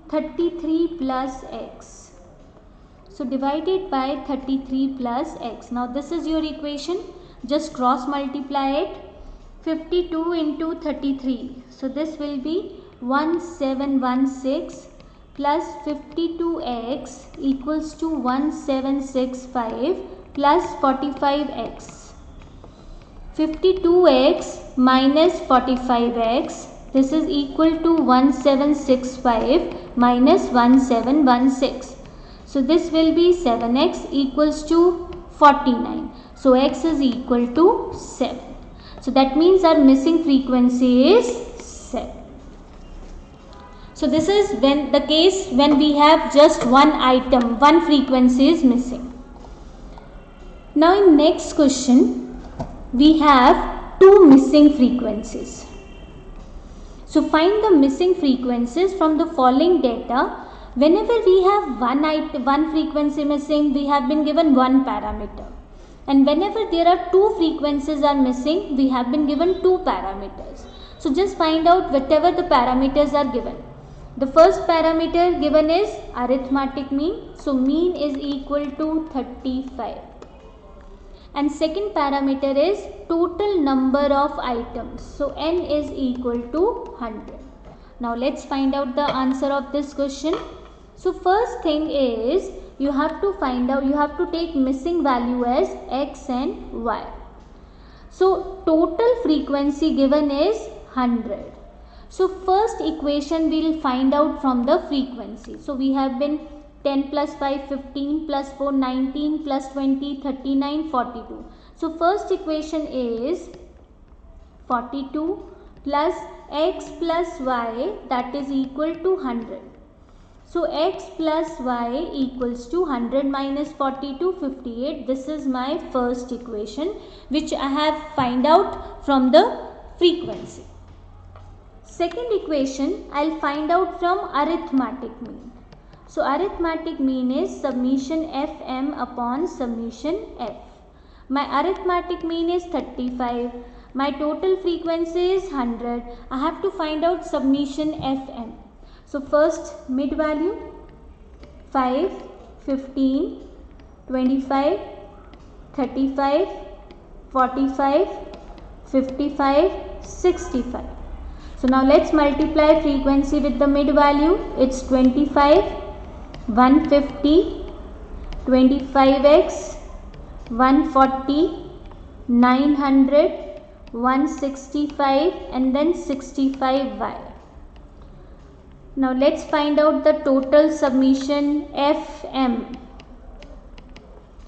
33 plus x. So divided by 33 plus x. Now this is your equation. Just cross multiply it. 52 into 33. So this will be 1716 plus 52x equals to 1765 plus 45x. 52x minus 45x, this is equal to 1765 minus 1716. So this will be 7x equals to 49. So x is equal to 7. So that means our missing frequency is 7. So this is when the case when we have just one item, one frequency is missing. Now in next question, we have two missing frequencies. So find the missing frequencies from the following data. Whenever we have one frequency missing, we have been given one parameter. And whenever there are two frequencies are missing, we have been given two parameters. So just find out whatever the parameters are given. The first parameter given is arithmetic mean. So mean is equal to 35. And second parameter is total number of items. So n is equal to 100. Now let's find out the answer of this question. So first thing is you have to find out, you have to take missing value as x and y. So total frequency given is 100. So first equation we will find out from the frequency. So we have been 10 plus 5 15 plus 4 19 plus 20 39 42. So first equation is 42 plus x plus y, that is equal to 100. So x plus y equals to 100 minus 42 58. This is my first equation which I have find out from the frequency. Second equation I will find out from arithmetic mean. So arithmetic mean is summation fm upon summation f. My arithmetic mean is 35. My total frequency is 100. I have to find out summation fm. So first mid value 5, 15, 25, 35, 45, 55, 65. So now let's multiply frequency with the mid value. It's 25, 150, 25x, 140, 900, 165 and then 65y. Now let's find out the total summation fm.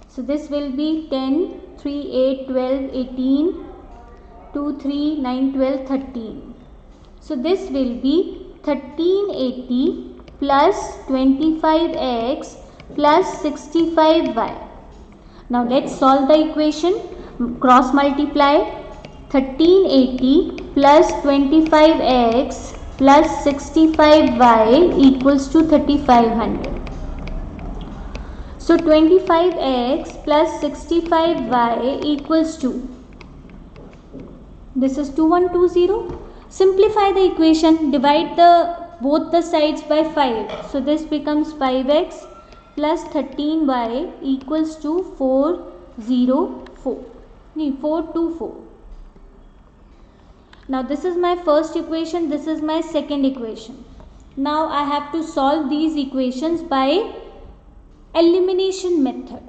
So this will be 10, 3, 8, 12, 18, 2, 3, 9, 12, 13. So this will be 1380 plus 25x plus 65y. Now let's solve the equation. Cross multiply 1380 plus 25x plus 65y equals to 3500. So 25x plus 65y equals to, this is 2120. Simplify the equation, divide both the sides by 5. So this becomes 5x plus 13y equals to 424. Now this is my first equation, this is my second equation. Now I have to solve these equations by elimination method.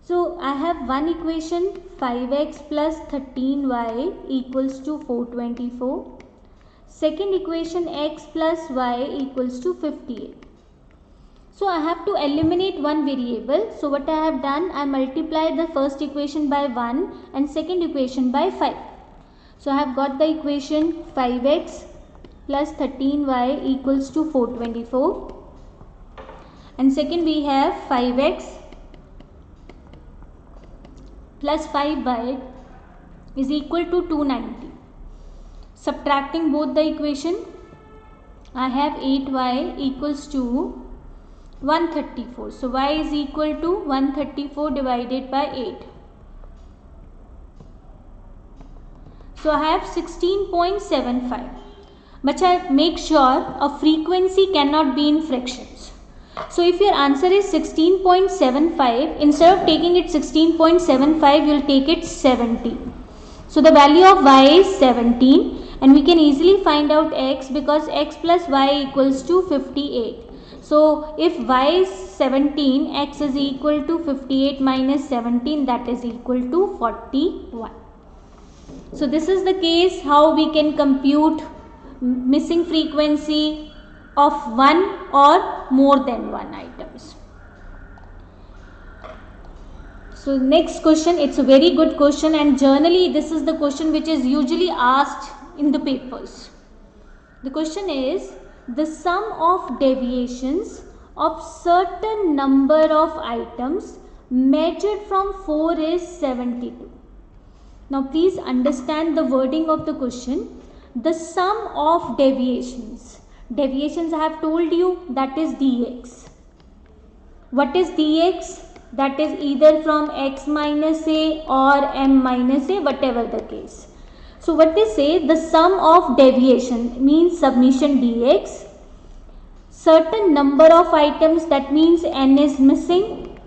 So I have one equation, 5x plus 13y equals to 424. Second equation, x plus y equals to 58. So I have to eliminate one variable. So what I have done, I multiply the first equation by 1 and second equation by 5. So I have got the equation 5x plus 13y equals to 424. And second we have 5x plus 5y is equal to 290. Subtracting both the equation, I have 8y equals to 134. So y is equal to 134 divided by 8. So I have 16.75. But I make sure a frequency cannot be in fractions. So if your answer is 16.75, instead of taking it 16.75, you will take it 17. So the value of y is 17, and we can easily find out x because x plus y equals to 58. So if y is 17, x is equal to 58 minus 17, that is equal to 41. So this is the case how we can compute missing frequency of one or more than one items. So next question, it's a very good question, and generally this is the question which is usually asked in the papers. The question is, the sum of deviations of certain number of items measured from 4 is 72. Now please understand the wording of the question. The sum of deviations. Deviations I have told you, that is dx. What is dx? That is either from x minus a or m minus a, whatever the case. So what they say, the sum of deviation means summation dx. Certain number of items, that means n is missing,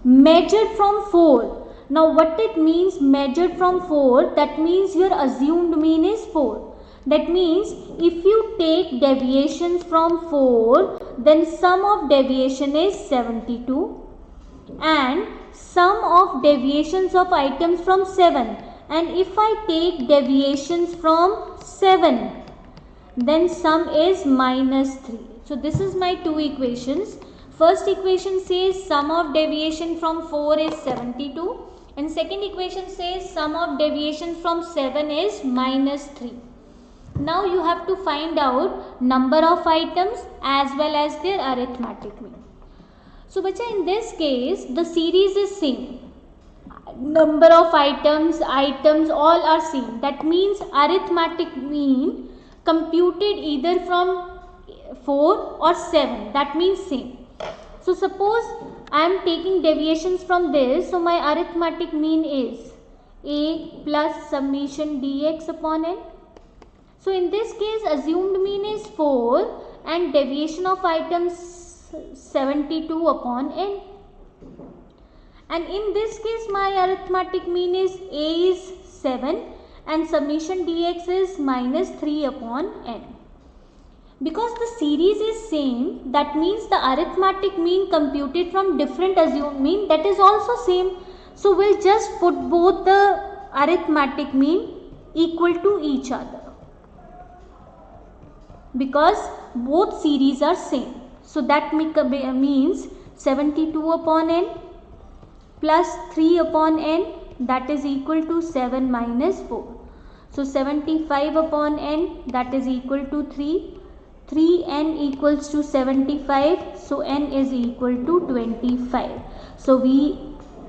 measured from 4. Now what it means measured from 4, that means your assumed mean is 4. That means if you take deviations from 4, then sum of deviation is 72, and sum of deviations of items from 7. And if I take deviations from 7, then sum is minus 3. So this is my two equations. First equation says sum of deviation from 4 is 72, and second equation says sum of deviation from 7 is minus 3. Now you have to find out number of items as well as their arithmetic mean. So bacha, in this case the series is same. Number of items all are same. That means arithmetic mean computed either from 4 or 7. That means same. So suppose I am taking deviations from this. So my arithmetic mean is a plus summation dx upon n. So in this case assumed mean is 4 and deviation of items 72 upon n. And in this case my arithmetic mean is a is 7 and summation dx is minus 3 upon n. Because the series is same, that means the arithmetic mean computed from different assumed mean, that is also same. So we'll just put both the arithmetic mean equal to each other, because both series are same. So that means 72 upon n plus 3 upon n, that is equal to 7 minus 4. So 75 upon n, that is equal to 3. 3n equals to 75. So n is equal to 25. So we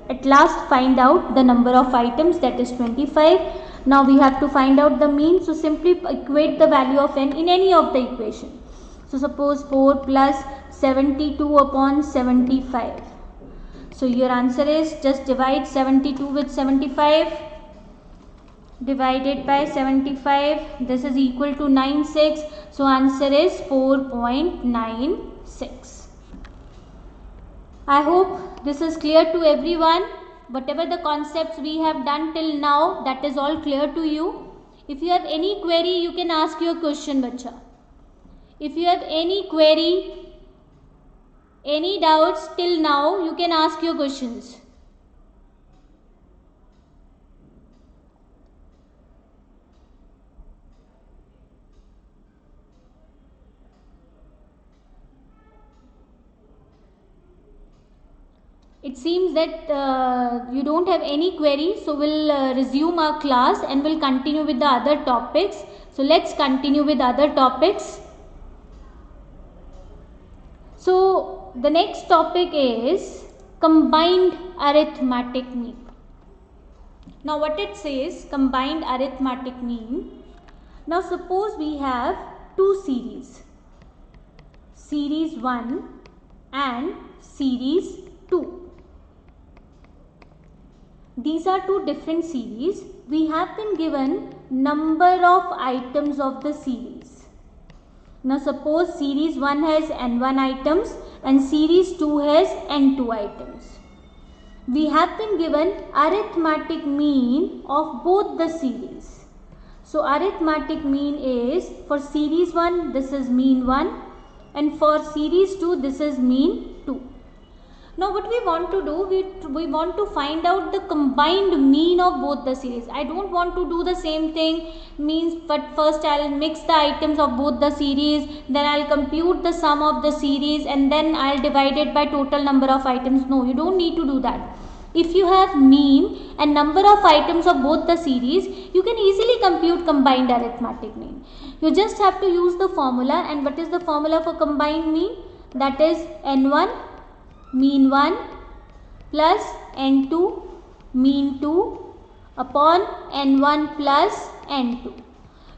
at last find out the number of items, that is 25. Now we have to find out the mean. So simply equate the value of n in any of the equation. So suppose 4 plus 72 upon 75. So your answer is, just divide 72 with 75, divided by 75, this is equal to 96. So answer is 4.96. I hope this is clear to everyone. Whatever the concepts we have done till now, that is all clear to you. If you have any query, you can ask your question, bacha. If you have any query, any doubts till now, you can ask your questions. It seems that you don't have any query, so we'll resume our class and we'll continue with the other topics. So let's continue with other topics. So the next topic is combined arithmetic mean. Now what it says, combined arithmetic mean. Now suppose we have two series, series 1 and series 2. These are two different series. We have been given number of items of the series. Now suppose series 1 has n1 items and series 2 has n2 items. We have been given arithmetic mean of both the series. So arithmetic mean is, for series 1 this is mean 1 and for series 2 this is mean 2. Now what we want to do, we want to find out the combined mean of both the series. I don't want to do the same thing, means but first I will mix the items of both the series, then I will compute the sum of the series and then I will divide it by total number of items. No, you don't need to do that. If you have mean and number of items of both the series, you can easily compute combined arithmetic mean. You just have to use the formula, and what is the formula for combined mean? That is n1 mean 1 plus n2 mean 2 upon n1 plus n2.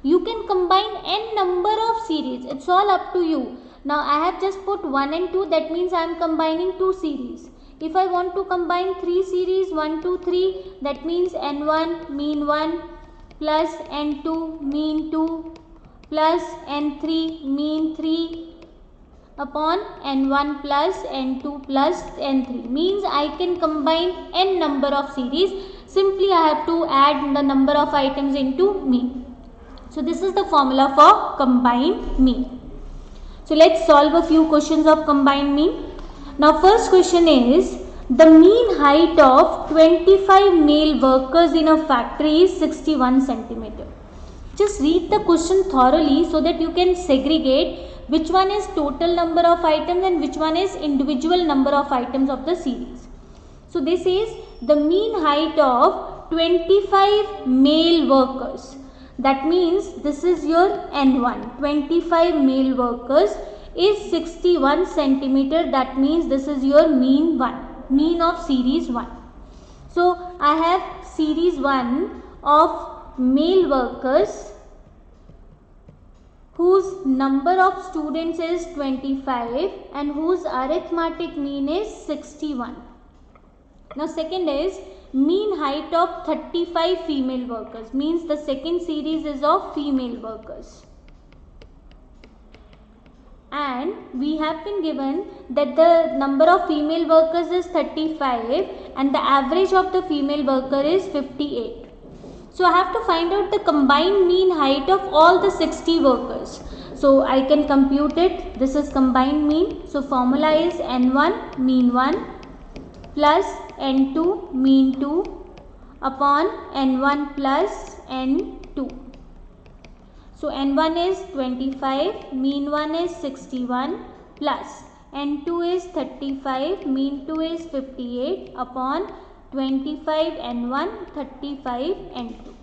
You can combine n number of series, it's all up to you. Now I have just put 1 and 2, that means I am combining 2 series. If I want to combine 3 series, 1, 2, 3, that means n1 mean 1 plus n2 mean 2 plus n3 mean 3 upon n1 plus n2 plus n3, means I can combine n number of series. Simply I have to add the number of items into mean. So this is the formula for combined mean. So let's solve a few questions of combined mean. Now first question is, the mean height of 25 male workers in a factory is 61 centimeter. Just read the question thoroughly so that you can segregate which one is total number of items and which one is individual number of items of the series. So this is the mean height of 25 male workers. That means this is your n1. 25 male workers is 61 centimeter. That means this is your mean 1, mean of series 1. So I have series 1 of male workers whose number of students is 25 and whose arithmetic mean is 61. Now second is mean height of 35 female workers, means the second series is of female workers. And we have been given that the number of female workers is 35 and the average of the female worker is 58. So I have to find out the combined mean height of all the 60 workers. So I can compute it. This is combined mean. So formula is n1 mean 1 plus n2 mean 2 upon n1 plus n2. So n1 is 25, mean 1 is 61 plus n2 is 35, mean 2 is 58 upon 25 n1, 35 n2.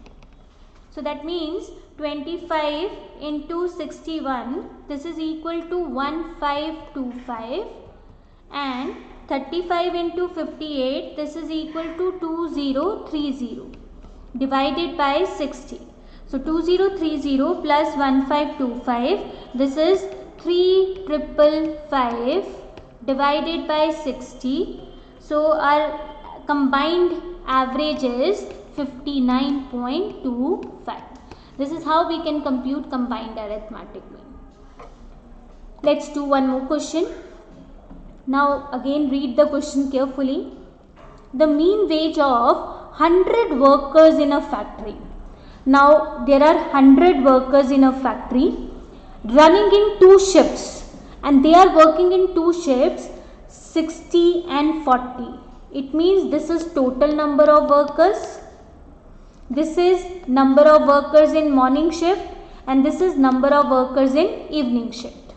So that means 25 into 61, this is equal to 1525, and 35 into 58, this is equal to 2030 divided by 60. So 2030 plus 1525, this is 3555 divided by 60. So our combined average is 59.25. This is how we can compute combined arithmetic mean. Let's do one more question. Now again read the question carefully. The mean wage of 100 workers in a factory. Now there are 100 workers in a factory running in 2 shifts, and they are working in 2 shifts, 60 and 40. It means this is total number of workers, this is number of workers in morning shift, and this is number of workers in evening shift,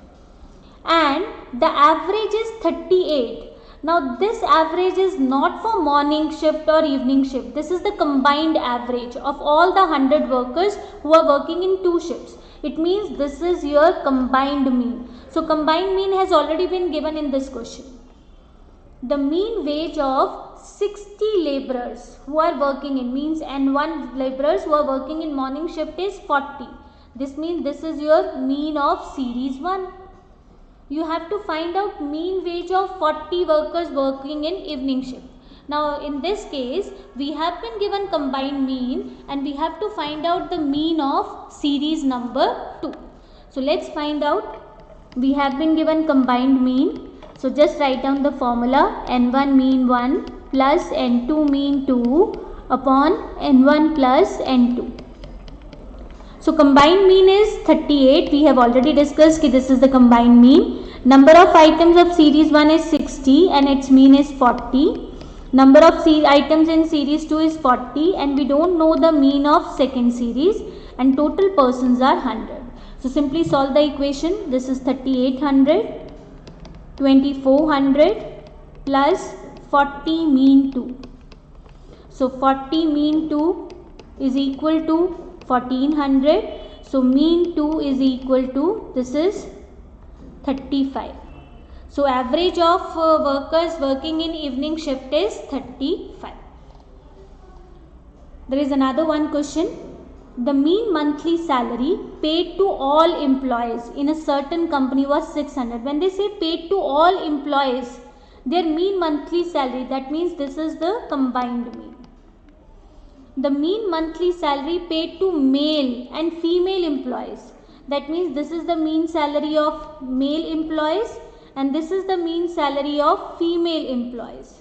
and the average is 38. Now this average is not for morning shift or evening shift, this is the combined average of all the 100 workers who are working in 2 shifts. It means this is your combined mean. So combined mean has already been given in this question. The mean wage of 60 laborers who are working in, means N1 laborers who are working in morning shift is 40. This means this is your mean of series 1. You have to find out mean wage of 40 workers working in evening shift. Now in this case we have been given combined mean and we have to find out the mean of series number 2. So let's find out. We have been given combined mean. So just write down the formula. N1 mean 1 plus N2 mean 2 upon N1 plus N2. So combined mean is 38. We have already discussed that this is the combined mean. Number of items of series 1 is 60 and its mean is 40. Number of items in series 2 is 40 and we don't know the mean of second series, and total persons are 100. So simply solve the equation. This is 3800, 2400 plus 40 mean 2. So 40 mean 2 is equal to 1400. So mean 2 is equal to, this is 35. So average of workers working in evening shift is 35. There is another one question. The mean monthly salary paid to all employees in a certain company was 600. When they say paid to all employees, their mean monthly salary, that means this is the combined mean. The mean monthly salary paid to male and female employees, that means this is the mean salary of male employees and this is the mean salary of female employees.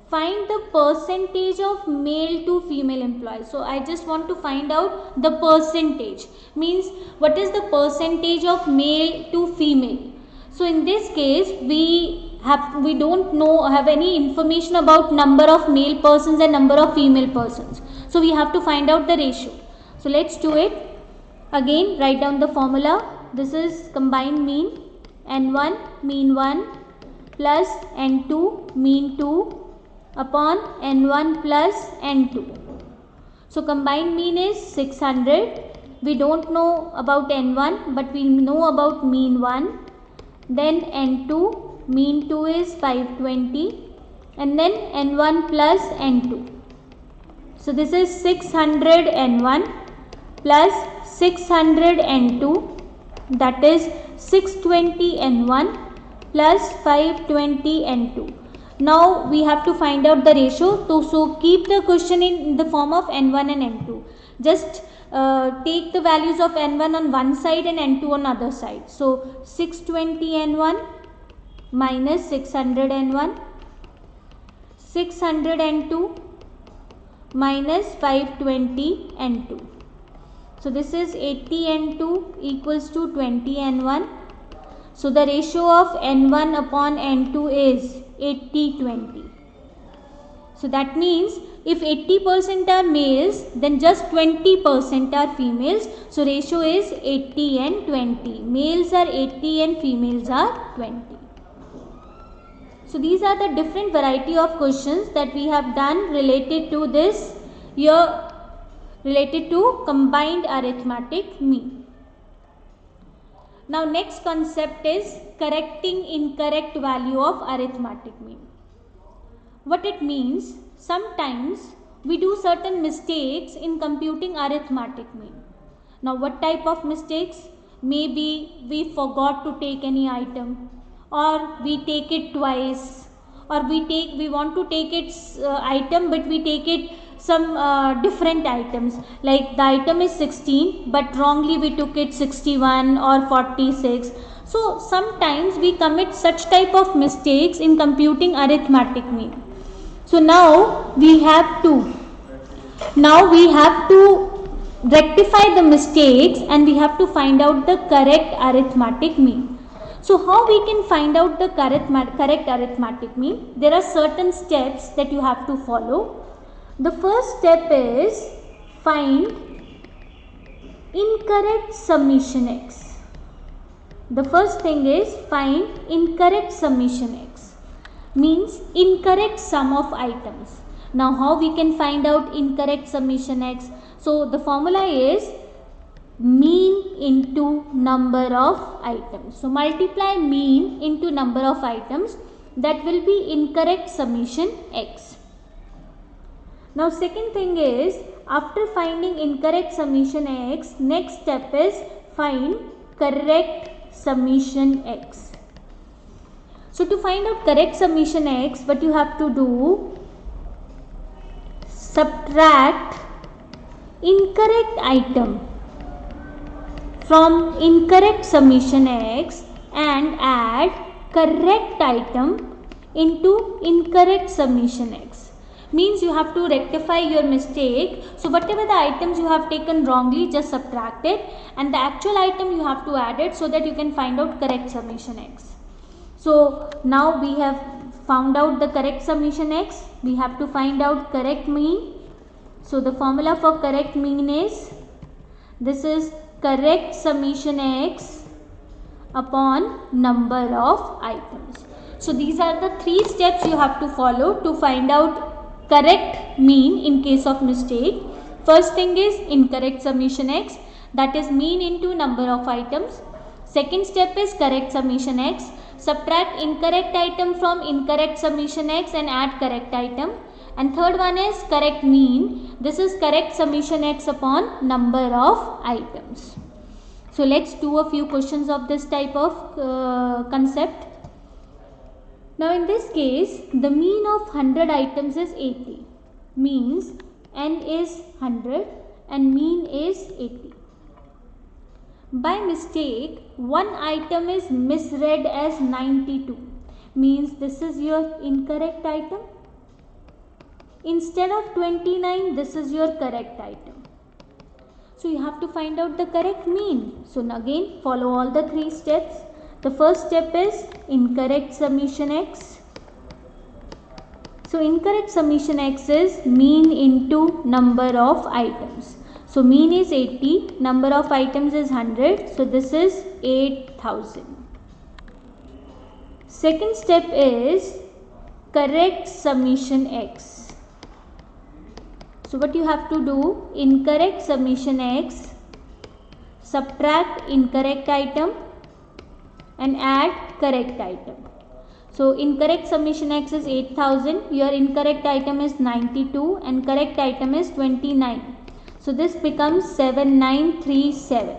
Find the percentage of male to female employees. So I just want to find out the percentage, means what is the percentage of male to female. So in this case we don't have any information about number of male persons and number of female persons. So we have to find out the ratio. So let's do it. Again, write down the formula. This is combined mean. N1 mean 1 plus N2 mean 2 upon N1 plus N2. So combined mean is 600. We don't know about N1 but we know about mean 1. Then N2, mean 2 is 520 and then N1 plus N2. So this is 600 N1 plus 600 N2, that is 620 N1 plus 520 N2. Now we have to find out the ratio. So keep the question in the form of N1 and N2. Just take the values of N1 on one side and N2 on other side. So 620 N1 minus 600 N1, 600 N2 minus 520 N2. So this is 80 N2 equals to 20 N1. So the ratio of N1 upon N2 is 80-20. So that means if 80% are males, then just 20% are females. So ratio is 80 and 20. Males are 80 and females are 20. So these are the different variety of questions that we have done related to this here, related to combined arithmetic mean. Now next concept is correcting incorrect value of arithmetic mean. What it means, sometimes we do certain mistakes in computing arithmetic mean. Now what type of mistakes? Maybe we forgot to take any item, or we take it twice, or we want to take its item but we take it some different items, like the item is 16 but wrongly we took it 61 or 46. So sometimes we commit such type of mistakes in computing arithmetic mean. So now we have to rectify the mistakes and we have to find out the correct arithmetic mean. So how we can find out the correct arithmetic mean? There are certain steps that you have to follow. The first step is find incorrect summation x. The first thing is find incorrect summation x, means incorrect sum of items. Now how we can find out incorrect summation x? So the formula is mean into number of items. So multiply mean into number of items, that will be incorrect summation x. Now second thing is, after finding incorrect summation x, next step is find correct summation x. So to find out correct summation x, what you have to do, subtract incorrect item from incorrect summation x and add correct item into incorrect summation x. Means you have to rectify your mistake. So whatever the items you have taken wrongly, just subtract it, and the actual item you have to add it so that you can find out correct summation x. So now we have found out the correct summation x. We have to find out correct mean. So the formula for correct mean is, this is correct summation x upon number of items. So these are the 3 steps you have to follow to find out correct mean in case of mistake. First thing is incorrect summation x, that is mean into number of items. Second step is correct summation x. Subtract incorrect item from incorrect summation x and add correct item. And third one is correct mean. This is correct summation x upon number of items. So let's do a few questions of this type of concept. Now in this case, the mean of 100 items is 80. Means n is 100 and mean is 80. By mistake, one item is misread as 92. Means this is your incorrect item. Instead of 29, this is your correct item. So you have to find out the correct mean. So again, follow all the 3 steps. The first step is incorrect summation x. So incorrect summation x is mean into number of items. So mean is 80, number of items is 100. So this is 8000. Second step is correct summation x. So what you have to do, incorrect summation x, subtract incorrect item and add correct item. So incorrect summation x is 8000, your incorrect item is 92 and correct item is 29. So this becomes 7937.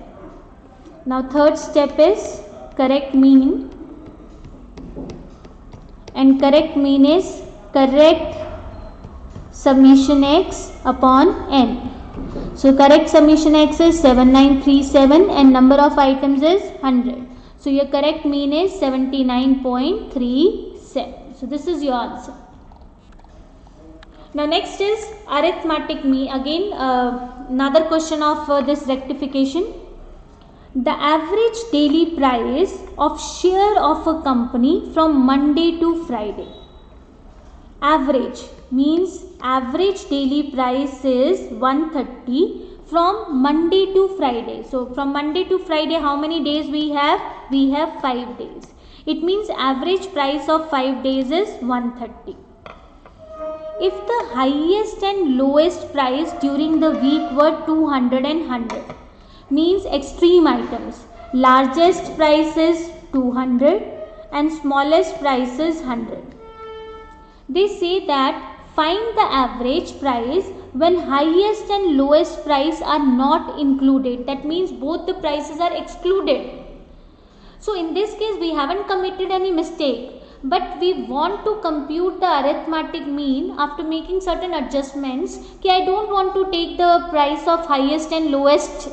Now third step is correct mean, and correct mean is correct summation x upon n. So correct summation x is 7937 and number of items is 100. So your correct mean is 79.37. So this is your answer. Now next is arithmetic mean. Again another question of this rectification. The average daily price of share of a company from Monday to Friday. Average means average daily price is 130 from Monday to Friday. So from Monday to Friday, how many days we have? We have 5 days. It means average price of 5 days is 130. If the highest and lowest price during the week were 200 and 100, means extreme items. Largest price is 200 and smallest price is 100. They say that find the average price when highest and lowest price are not included. That means both the prices are excluded. So in this case we haven't committed any mistake, but we want to compute the arithmetic mean after making certain adjustments. I don't want to take the price of highest and lowest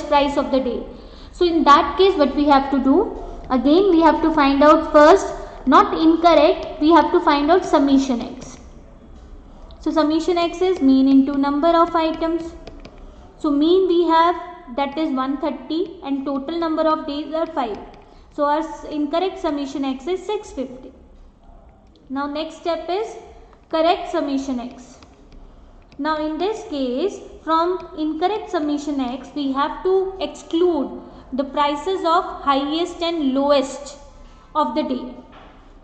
price of the day. So in that case what we have to do, again we have to find out first, not incorrect, we have to find out summation x. So summation x is mean into number of items. So mean we have, that is 130 and total number of days are 5. So our incorrect summation x is 650. Now next step is correct summation x. Now in this case, from incorrect summation x we have to exclude the prices of highest and lowest of the day.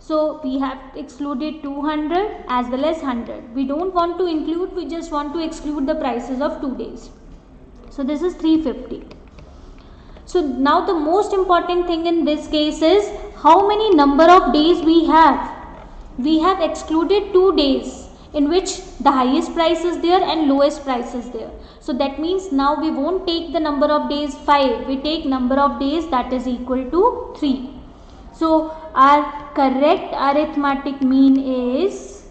So we have excluded 200 as well as 100. We don't want to include, we just want to exclude the prices of 2 days. So this is 350. So now the most important thing in this case is how many number of days we have. We have excluded 2 days in which the highest price is there and lowest price is there. So that means now we won't take the number of days 5, we take number of days that is equal to 3. So our correct arithmetic mean is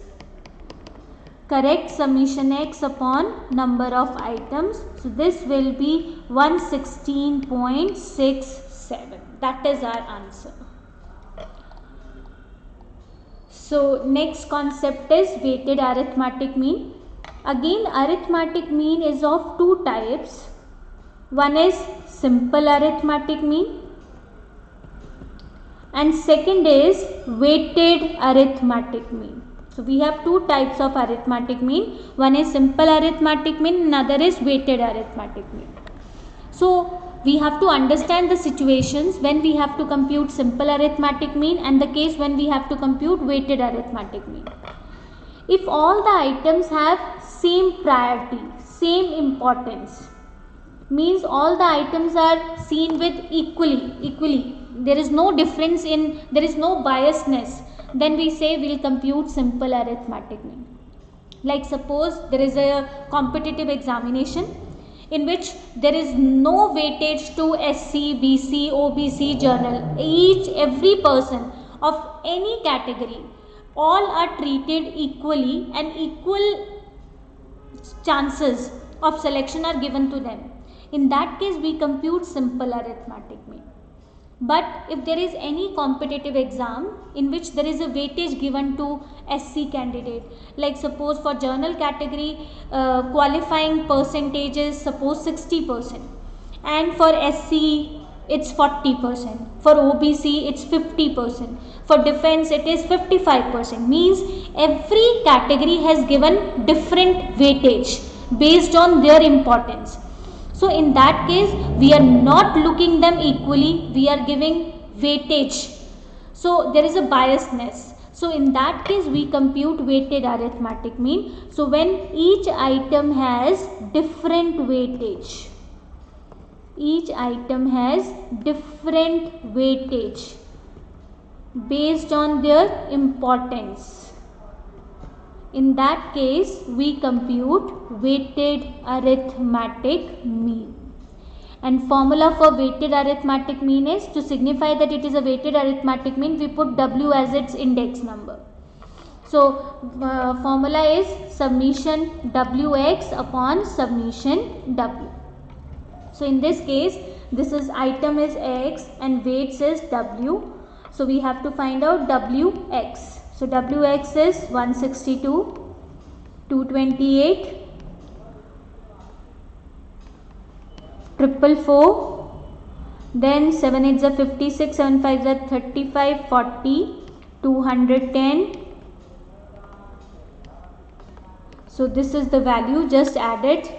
correct summation x upon number of items. So this will be 116.67. That is our answer. So next concept is weighted arithmetic mean. Again, arithmetic mean is of two types. One is simple arithmetic mean and second is weighted arithmetic mean. So we have two types of arithmetic mean. One is simple arithmetic mean, another is weighted arithmetic mean. So we have to understand the situations when we have to compute simple arithmetic mean and the case when we have to compute weighted arithmetic mean. If all the items have same priority, same importance, means all the items are seen with equally, there is no difference there is no biasness, then we say we will compute simple arithmetic mean. Like suppose there is a competitive examination in which there is no weightage to SC, BC, OBC journal. Every person of any category, all are treated equally and equal chances of selection are given to them. In that case, we compute simple arithmetic mean. But if there is any competitive exam in which there is a weightage given to SC candidate, like suppose for journal category qualifying percentages suppose 60% and for SC it's 40%, for OBC it's 50%, for defense it is 55%, means every category has given different weightage based on their importance. So in that case, we are not looking them equally, we are giving weightage. So there is a biasness. So in that case, we compute weighted arithmetic mean. So when each item has different weightage, each item has different weightage based on their importance. In that case, we compute weighted arithmetic mean. And formula for weighted arithmetic mean is, to signify that it is a weighted arithmetic mean, we put W as its index number. So, formula is summation Wx upon summation W. So, in this case, this is item is X and weights is W. So, we have to find out Wx. So Wx is 162, 228, 444, then 7 8s are 56, 7 5s are 35, 40, 210. So this is the value, just add it.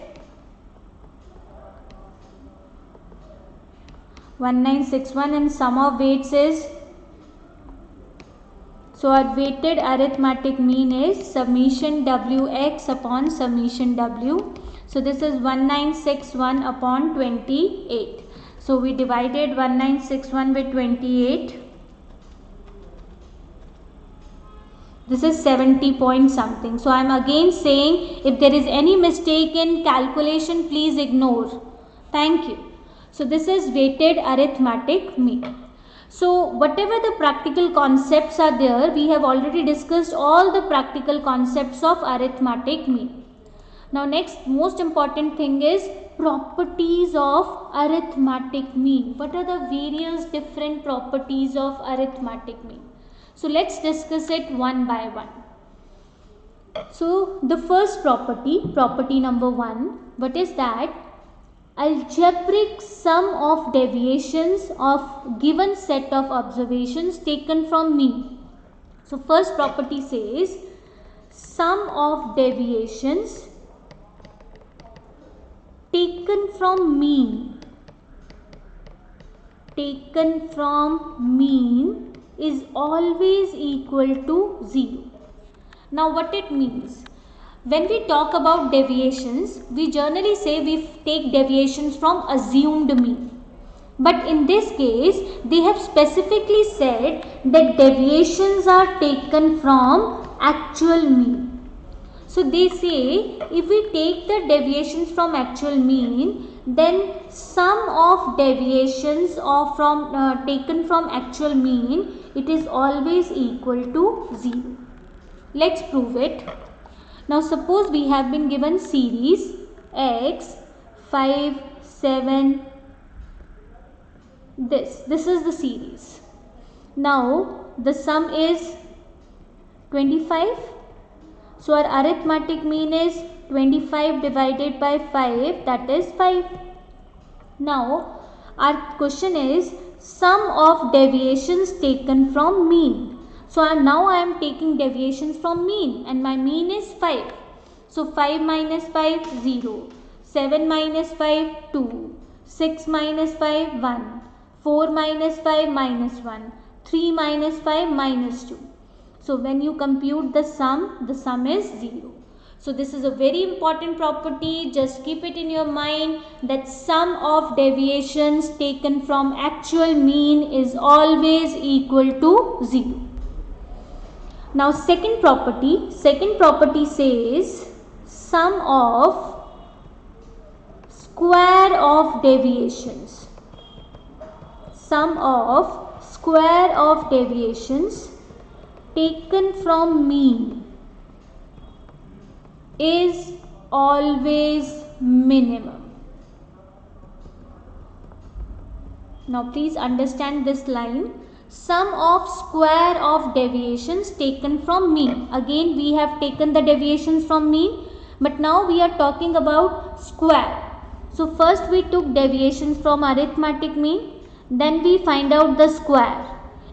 1961 and sum of weights is, so our weighted arithmetic mean is summation Wx upon summation W. So this is 1961 upon 28. So we divided 1961 with 28. This is 70 point something. So I am again saying, if there is any mistake in calculation, please ignore. Thank you. So this is weighted arithmetic mean. So whatever the practical concepts are there, we have already discussed all the practical concepts of arithmetic mean. Now next most important thing is properties of arithmetic mean. What are the various different properties of arithmetic mean? So let's discuss it one by one. So the first property number 1, what is that? Algebraic sum of deviations of given set of observations taken from mean. So first property says sum of deviations taken from mean is always equal to 0. Now what it means? When we talk about deviations, we generally say we take deviations from assumed mean. But in this case, they have specifically said that deviations are taken from actual mean. So they say if we take the deviations from actual mean, then sum of deviations taken from actual mean, it is always equal to 0. Let's prove it. Now suppose we have been given series x 5 7, this is the series. Now the sum is 25. So our arithmetic mean is 25 divided by 5, that is 5. Now our question is sum of deviations taken from mean. So now I am taking deviations from mean and my mean is 5. So 5 minus 5 0, 7 minus 5 2, 6 minus 5 1, 4 minus 5 minus 1, 3 minus 5 minus 2. So when you compute the sum is 0. So this is a very important property. Just keep it in your mind that sum of deviations taken from actual mean is always equal to 0. Now second property says sum of square of deviations. Sum of square of deviations taken from mean is always minimum. Now please understand this line. Sum of square of deviations taken from mean. Again we have taken the deviations from mean, but now we are talking about square. So first we took deviations from arithmetic mean, then we find out the square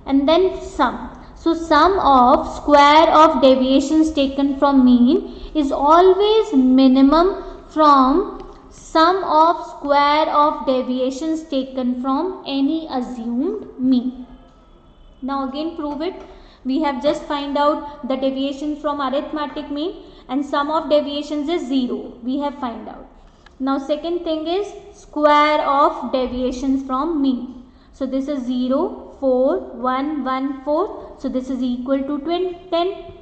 and then sum. So sum of square of deviations taken from mean is always minimum from sum of square of deviations taken from any assumed mean. Now again prove it. We have just find out the deviations from arithmetic mean and sum of deviations is 0. We have find out. Now second thing is square of deviations from mean. So this is 0, 4, 1, 1, 4. So this is equal to 10.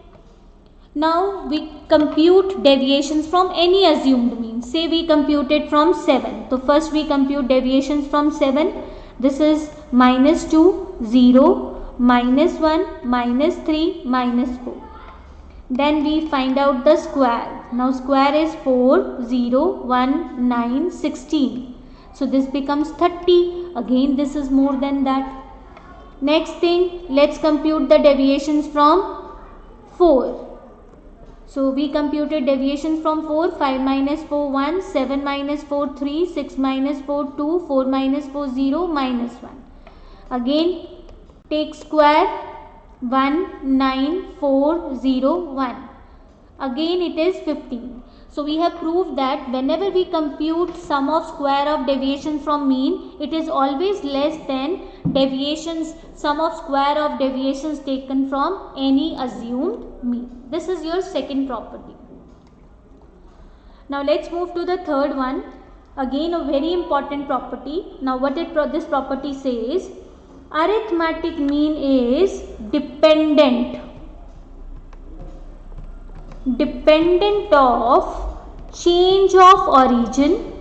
Now we compute deviations from any assumed mean. Say we computed from 7. So first we compute deviations from 7. This is minus 2, 0, minus 1, minus 3, minus 4. Then we find out the square. Now square is 4, 0, 1, 9, 16. So this becomes 30. Again this is more than that. Next thing, let's compute the deviations from 4. So we computed deviations from 4. 5 minus 4 1, 7 minus 4 3, 6 minus 4 2, 4 minus 4 0, minus 1. Again take square 1, 9, 4, 0, 1. Again it is 15. So we have proved that whenever we compute sum of square of deviation from mean, it is always less than deviations, sum of square of deviations taken from any assumed mean. This is your second property. Now let's move to the third one. Again a very important property. Now what this property says, arithmetic mean is dependent of change of origin,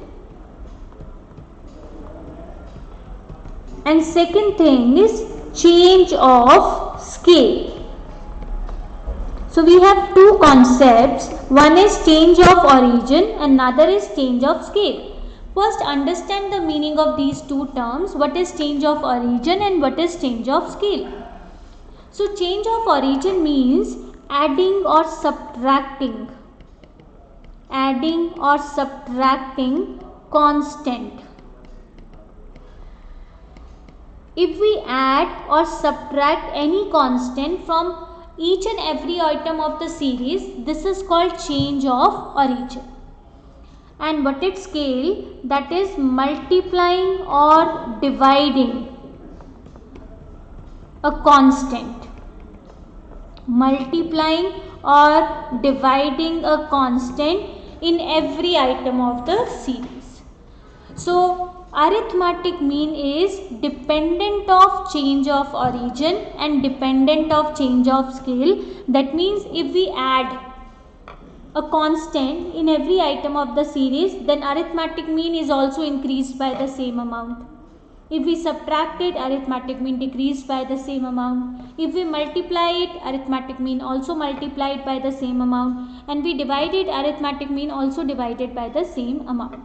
and second thing is change of scale. So we have two concepts, one is change of origin, another is change of scale. First understand the meaning of these two terms, what is change of origin and what is change of scale. So change of origin means adding or subtracting constant. If we add or subtract any constant from each and every item of the series, this is called change of origin. And what is scale? That is multiplying or dividing a constant. Multiplying or dividing a constant in every item of the series. So arithmetic mean is dependent of change of origin and dependent of change of scale. That means if we add a constant in every item of the series, then arithmetic mean is also increased by the same amount. If we subtract it, arithmetic mean decreased by the same amount. If we multiply it, arithmetic mean also multiplied by the same amount. And we divide it, arithmetic mean also divided by the same amount.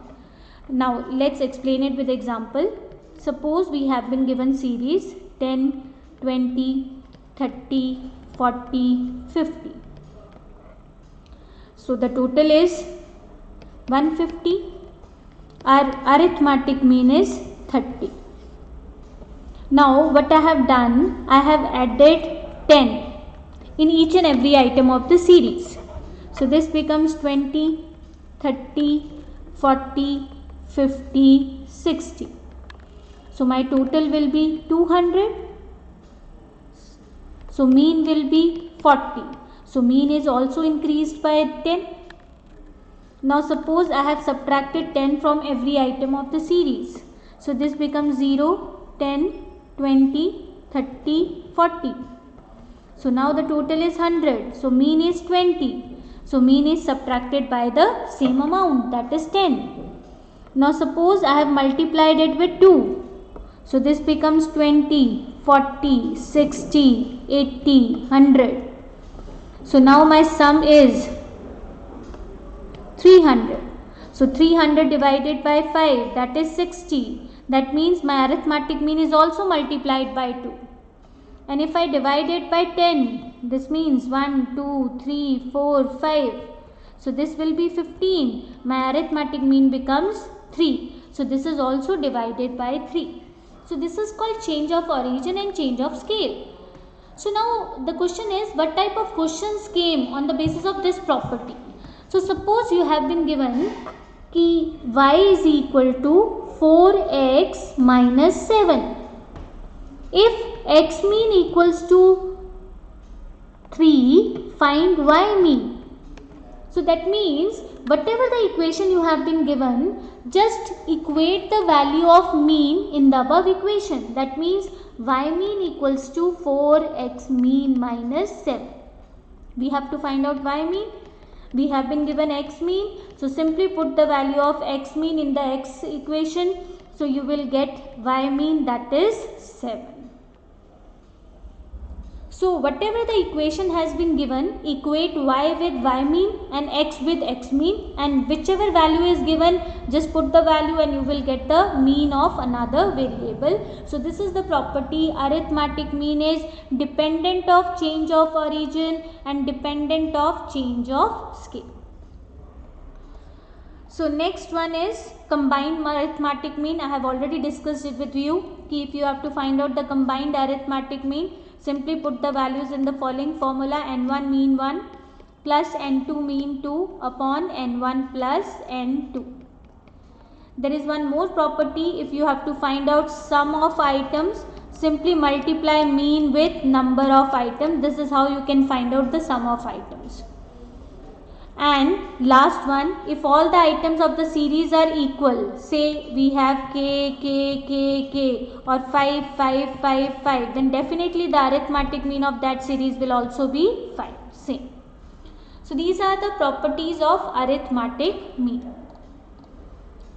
Now let's explain it with example. Suppose we have been given series 10, 20, 30, 40, 50. So the total is 150. Our arithmetic mean is 30. Now what I have done, I have added 10 in each and every item of the series. So this becomes 20, 30, 40, 50, 60. So my total will be 200. So mean will be 40. So mean is also increased by 10. Now suppose I have subtracted 10 from every item of the series. So this becomes 0, 10, 20, 30, 40. So now the total is 100. So mean is 20. So mean is subtracted by the same amount, that is 10. Now suppose I have multiplied it with 2. So this becomes 20, 40, 60, 80, 100. So now my sum is 300. So 300 divided by 5, that is 60. That means my arithmetic mean is also multiplied by 2. And if I divide it by 10, this means 1, 2, 3, 4, 5. So this will be 15. My arithmetic mean becomes 3. So this is also divided by 3. So this is called change of origin and change of scale. So now the question is, what type of questions came on the basis of this property? So suppose you have been given कि y is equal to 4x minus 7. If x mean equals to 3, find y mean. So that means whatever the equation you have been given, just equate the value of mean in the above equation. That means y mean equals to 4x mean minus 7. We have to find out y mean. We have been given x mean. So simply put the value of x mean in the x equation. So you will get y mean, that is 7. So whatever the equation has been given, equate y with y mean and x with x mean, and whichever value is given, just put the value and you will get the mean of another variable. So this is the property, arithmetic mean is dependent of change of origin and dependent of change of scale. So next one is combined arithmetic mean. I have already discussed it with you. If you have to find out the combined arithmetic mean, simply put the values in the following formula: n1 mean 1 plus n2 mean 2 upon n1 plus n2. There is one more property. If you have to find out sum of items, simply multiply mean with number of items. This is how you can find out the sum of items. And last one, if all the items of the series are equal, say we have k, k, k, k or 5, 5, 5, 5, then definitely the arithmetic mean of that series will also be 5, same. So these are the properties of arithmetic mean.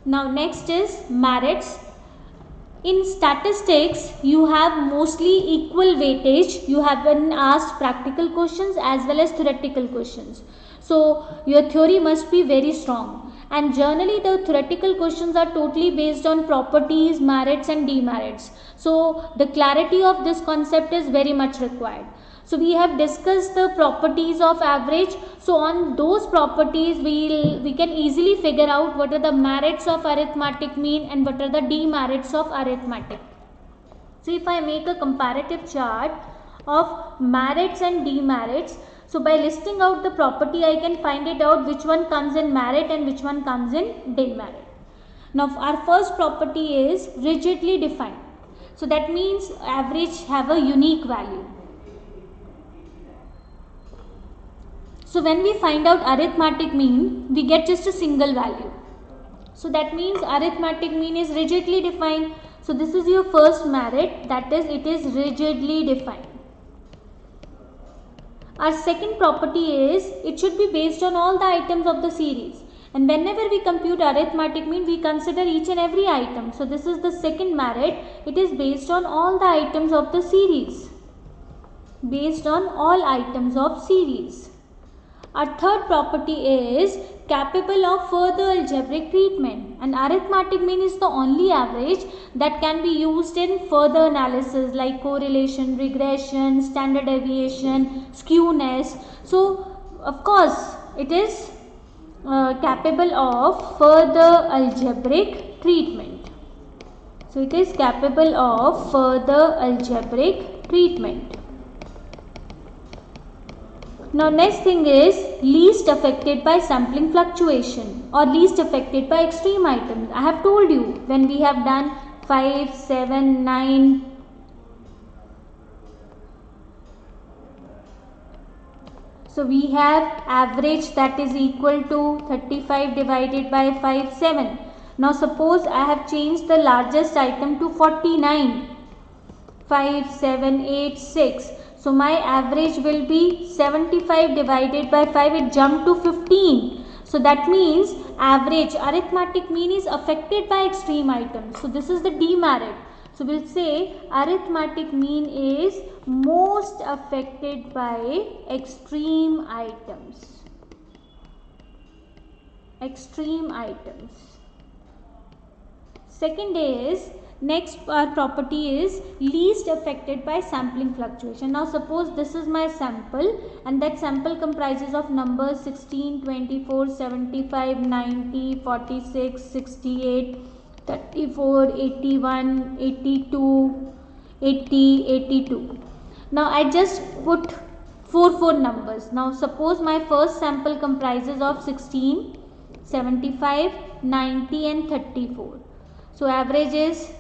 Now next is merits. In statistics, you have mostly equal weightage. You have been asked practical questions as well as theoretical questions. So your theory must be very strong, and generally the theoretical questions are totally based on properties, merits and demerits. So the clarity of this concept is very much required. So we have discussed the properties of average. So on those properties we can easily figure out what are the merits of arithmetic mean and what are the demerits of arithmetic. So if I make a comparative chart of merits and demerits, so by listing out the property, I can find it out which one comes in merit and which one comes in demerit. Now our first property is rigidly defined. So that means average have a unique value. So when we find out arithmetic mean, we get just a single value. So that means arithmetic mean is rigidly defined. So this is your first merit, that is, it is rigidly defined. Our second property is it should be based on all the items of the series. And whenever we compute arithmetic mean, we consider each and every item. So this is the second merit. It is based on all the items of the series. Based on all items of series. Our third property is capable of further algebraic treatment. And arithmetic mean is the only average that can be used in further analysis like correlation, regression, standard deviation, skewness. So of course it is capable of further algebraic treatment. So it is capable of further algebraic treatment. Now next thing is least affected by sampling fluctuation or least affected by extreme items. I have told you when we have done 5, 7, 9. So we have average that is equal to 35 divided by 5, 7. Now suppose I have changed the largest item to 49. 5, 7, 8, 6. So my average will be 75 divided by 5. It jumped to 15. So that means average arithmetic mean is affected by extreme items. So this is the demerit. So we'll say arithmetic mean is most affected by extreme items. Extreme items. Second is next property is least affected by sampling fluctuation. Now suppose this is my sample and that sample comprises of numbers 16, 24, 75, 90, 46, 68, 34, 81, 82, 80, 82. Now I just put 4 numbers. Now suppose my first sample comprises of 16, 75, 90 and 34. So average is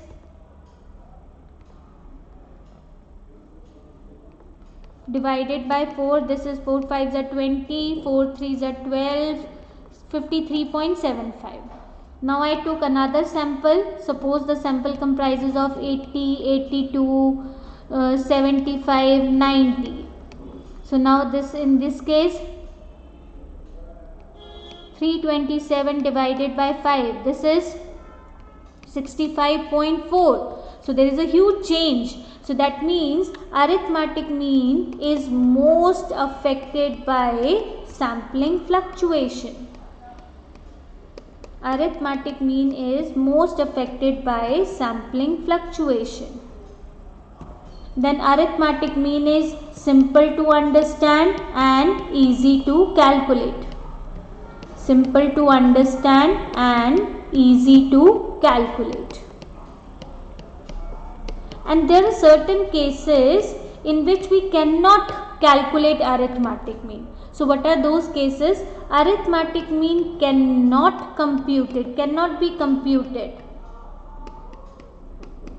divided by 4. This is 4 5s are 20, 4 3s are 12, 53.75. Now I took another sample. Suppose the sample comprises of 80, 82, 75, 90. So now this in this case 327 divided by 5. This is 65.4. So there is a huge change. So that means arithmetic mean is most affected by sampling fluctuation. Arithmetic mean is most affected by sampling fluctuation. Then arithmetic mean is simple to understand and easy to calculate. Simple to understand and easy to calculate. And there are certain cases in which we cannot calculate arithmetic mean. So what are those cases? Arithmetic mean cannot be computed.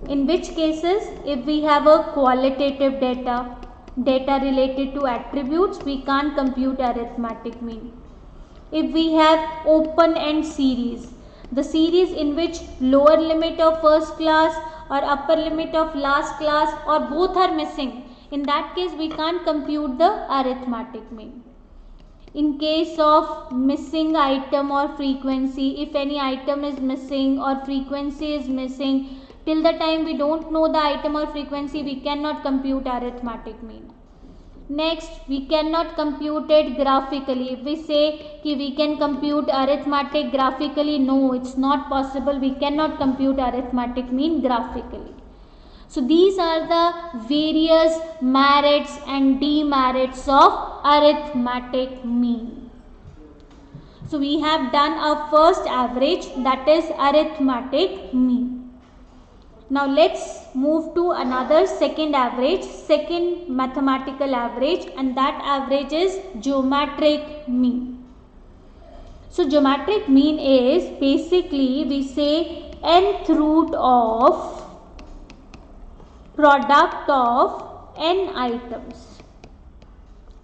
In which cases? If we have a qualitative data related to attributes, we can't compute arithmetic mean. If we have open-end series, the series in which lower limit of first class or upper limit of last class or both are missing, in that case we can't compute the arithmetic mean. In case of missing item or frequency, if any item is missing or frequency is missing, till the time we don't know the item or frequency, we cannot compute arithmetic mean. Next, we cannot compute it graphically. If we say कि we can compute arithmetic graphically, no, it's not possible. We cannot compute arithmetic mean graphically. So these are the various merits and demerits of arithmetic mean. So we have done our first average, that is arithmetic mean. Now let's move to another second average, second mathematical average, and that average is geometric mean. So geometric mean is basically we say nth root of product of n items.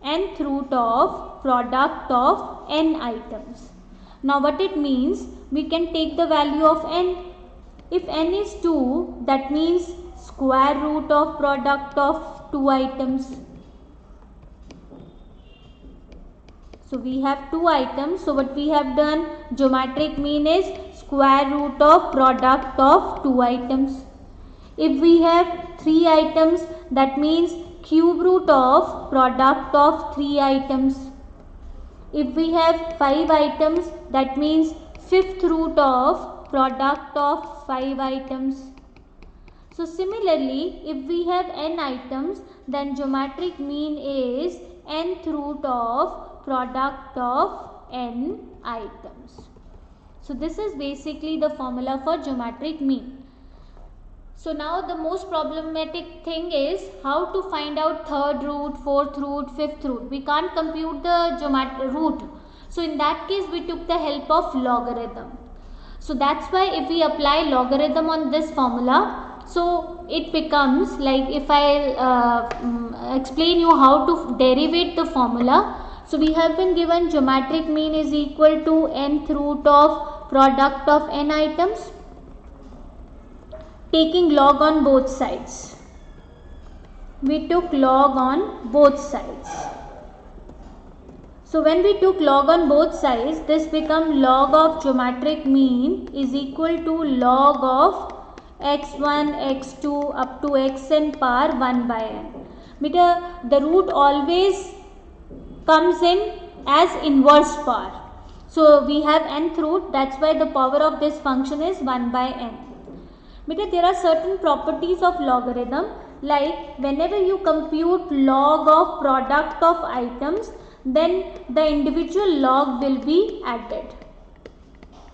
Nth root of product of n items. Now what it means, we can take the value of n. If n is 2, that means square root of product of 2 items. So we have 2 items. So what we have done, geometric mean is square root of product of 2 items. If we have 3 items, that means cube root of product of 3 items. If we have 5 items, that means fifth root of product of 5 items. So similarly, if we have n items, then geometric mean is nth root of product of n items. So this is basically the formula for geometric mean. So now the most problematic thing is how to find out third root, fourth root, fifth root. We can't compute the root. So in that case we took the help of logarithm. So that's why if we apply logarithm on this formula, so it becomes like, if I explain you how to derivate the formula. So we have been given geometric mean is equal to nth root of product of n items, taking log on both sides. We took log on both sides. So when we took log on both sides, this become log of geometric mean is equal to log of x1, x2 up to xn power 1 by n. Because the root always comes in as inverse power. So we have nth root, that's why the power of this function is 1 by n. Because there are certain properties of logarithm, like whenever you compute log of product of items, then the individual log will be added.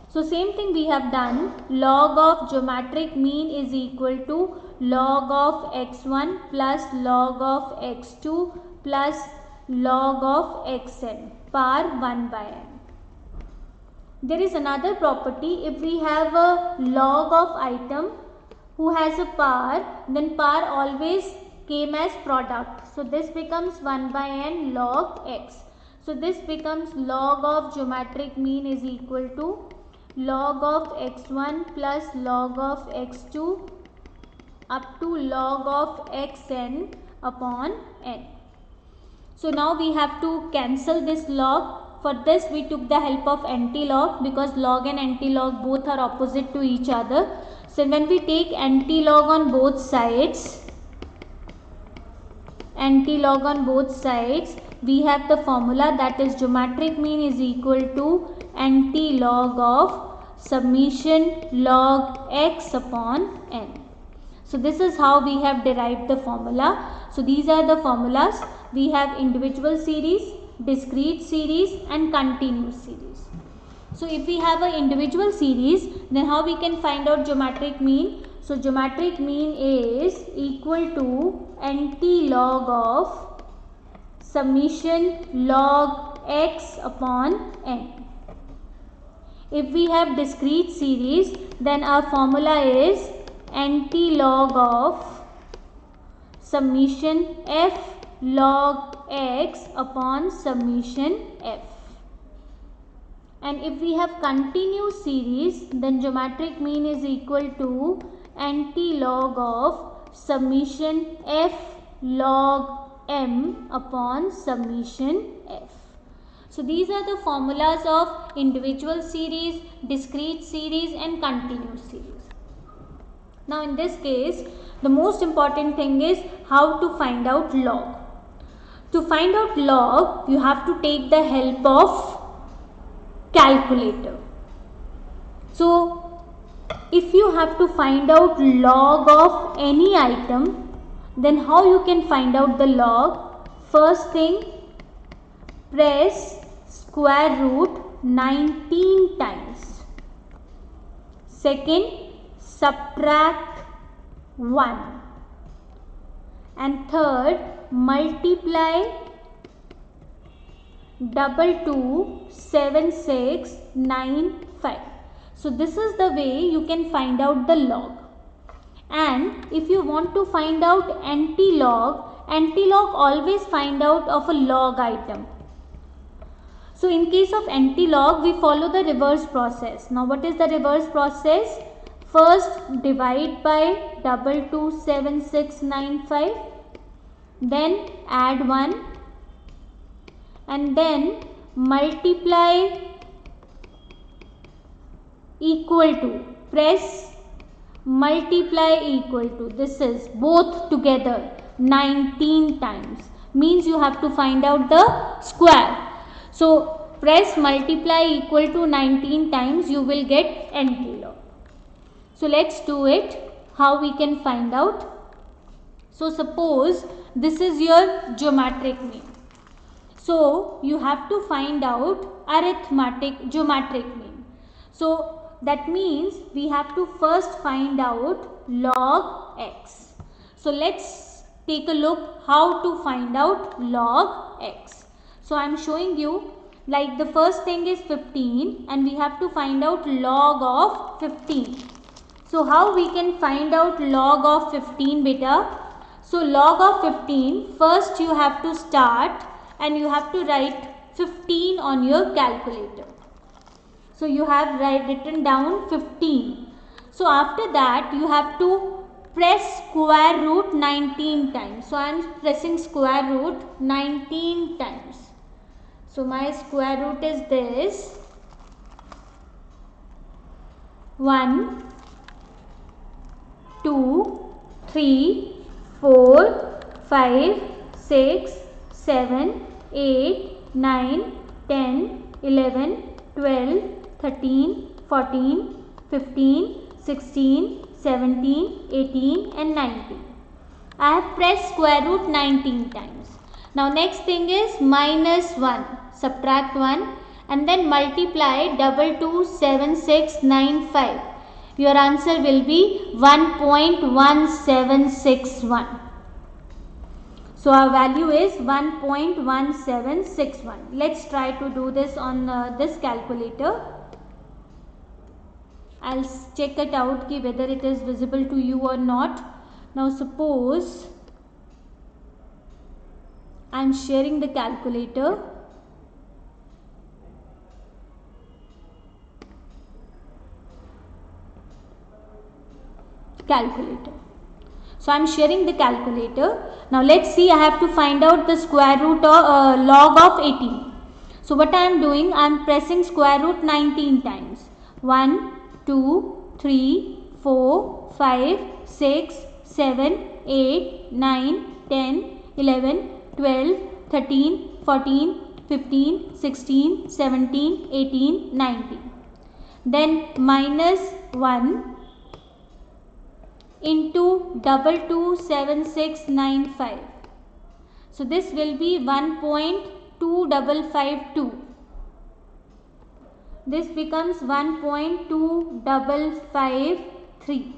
So same thing we have done, log of geometric mean is equal to log of x1 plus log of x2 plus log of xn power 1 by n. There is another property, if we have a log of item who has a power, then power always came as product. So this becomes 1 by n log x. So this becomes log of geometric mean is equal to log of x1 plus log of x2 up to log of xn upon n. So now we have to cancel this log. For this we took the help of anti-log, because log and anti-log both are opposite to each other. So when we take anti-log on both sides, we have the formula, that is geometric mean is equal to anti-log of summation log x upon n. So this is how we have derived the formula. So these are the formulas. We have individual series, discrete series and continuous series. So if we have an individual series, then how we can find out geometric mean? So geometric mean is equal to anti-log of summation log x upon n. If we have discrete series, then our formula is anti-log of summation f log x upon summation f. And if we have continuous series, then geometric mean is equal to anti-log of summation f log m upon summation f. So these are the formulas of individual series, discrete series and continuous series. Now in this case, the most important thing is how to find out log. To find out log, you have to take the help of calculator. So if you have to find out log of any item, then how you can find out the log? First thing, press square root 19 times. Second, subtract 1. And third, multiply 27695. So this is the way you can find out the log. And if you want to find out anti-log always find out of a log item. So in case of anti-log, we follow the reverse process. Now what is the reverse process? First divide by 27695, then add 1 and then multiply equal to, press multiply equal to, this is both together 19 times, means you have to find out the square. So press multiply equal to 19 times, you will get n kilo. So let's do it, how we can find out. So suppose this is your geometric mean. So you have to find out geometric mean. So that means we have to first find out log x. So let's take a look how to find out log x. So I am showing you, like the first thing is 15 and we have to find out log of 15. So how we can find out log of 15 beta? So log of 15, first you have to start and you have to write 15 on your calculator. So you have written down 15. So after that you have to press square root 19 times. So I am pressing square root 19 times. So my square root is this, 1, 2, 3, 4, 5, 6, 7, 8, 9, 10, 11, 12, 13, 14, 15, 16, 17, 18 and 19. I have pressed square root 19 times. Now next thing is minus 1. Subtract 1 and then multiply 227695. Your answer will be 1.1761. So our value is 1.1761. Let's try to do this on this calculator. I'll check it out whether it is visible to you or not. Now suppose I'm sharing the calculator. So I am sharing the calculator. Now let's see, I have to find out the square root or log of 18. So what I am doing, I am pressing square root 19 times. 1, 2, 3, 4, 5, 6, 7, 8, 9, 10, 11, 12, 13, 14, 15, 16, 17, 18, 19. Then minus 1 into 227695. So this will be 1.2552. This becomes 1.2553.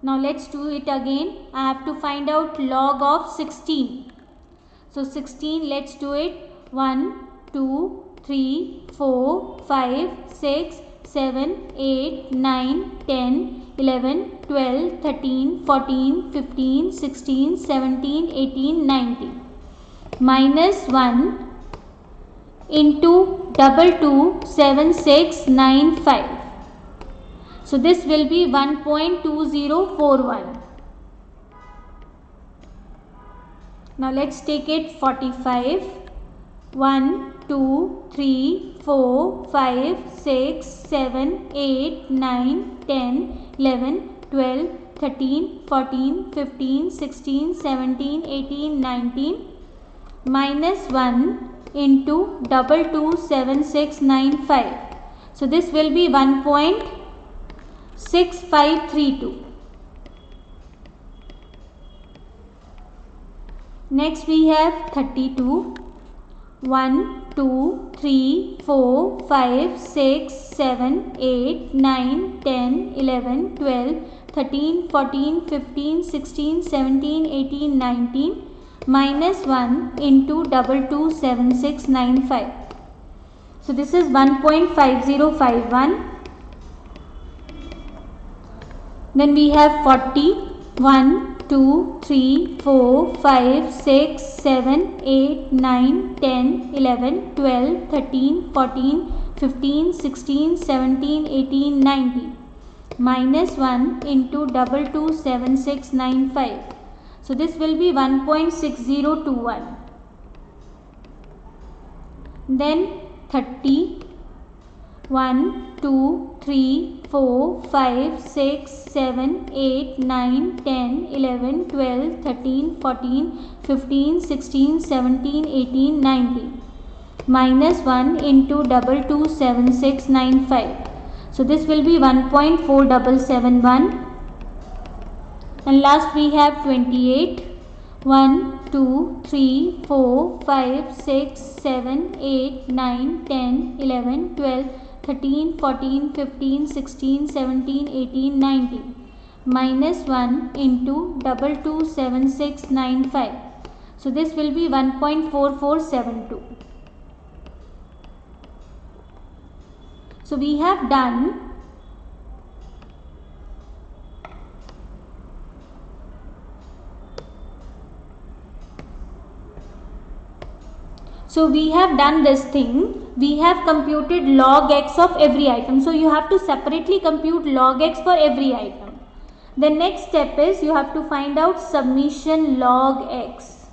Now let's do it again. I have to find out log of 16. So 16, let's do it. 1, 2, 3, 4, 5, 6, 7, 8, 9, 10, 11, 12, 13, 14, 15, 16, 17, 18, 19. Minus 1 into 227695. So this will be 1.2041. Now let's take it 45. 1, 2, 3, 4, 5, 6, 7, 8, 9, 10, 11, 12, 13, 14, 15, 16, 17, 18, 19. Minus 1 into 227695. So this will be 1.6532. Next we have 32. 1, 2, 3, 4, 5, 6, 7, 8, 9, 10, 11, 12, 13, 14, 15, 16, 17, 18, 19. Minus 1 into 227695. So this is 1.5051. Then we have 40. 1, 2, 3, 4, 5, 6, 7, 8, 9, 10, 11, 12, 13, 14, 15, 16, 17, 18, 19. Minus 1 into 227695. So this will be 1.6021. then 30, 1, 2, 3, 4, 5, 6, 7, 8, 9, 10, 11, 12, 13, 14, 15, 16, 17, 18, 19. Minus 1 into 227695. So this will be 1.4771. And last we have 28. 1, 2, 3, 4, 5, 6, 7, 8, 9, 10, 11, 12, 13, 14, 15, 16, 17, 18, 19. Minus 1 into 227695. So this will be 1.4472. So we have done this thing. We have computed log x of every item. So you have to separately compute log x for every item. The next step is you have to find out summation log x.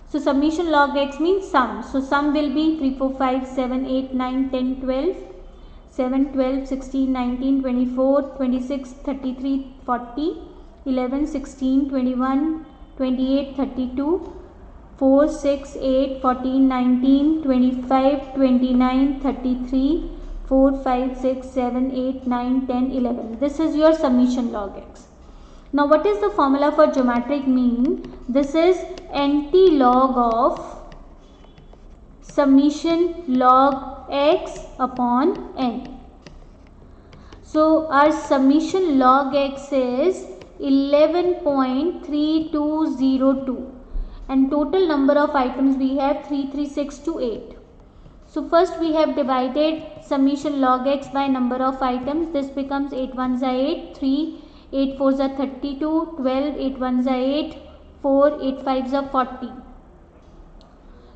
So summation log x means sum. So sum will be 3, 4, 5, 7, 8, 9, 10, 12. 7, 12, 16, 19, 24, 26, 33, 40, 11, 16, 21, 28, 32, 4, 6, 8, 14, 19, 25, 29, 33, 4, 5, 6, 7, 8, 9, 10, 11. This is your summation log x. Now what is the formula for geometric mean? This is anti-log of summation log x upon n. So our summation log x is 11.3202 and total number of items we have 33628. So first we have divided summation log x by number of items. This becomes 8 ones are 8, 3, 8 fours are 32, 12, 8 ones are 8, 4, 8 fives are 40.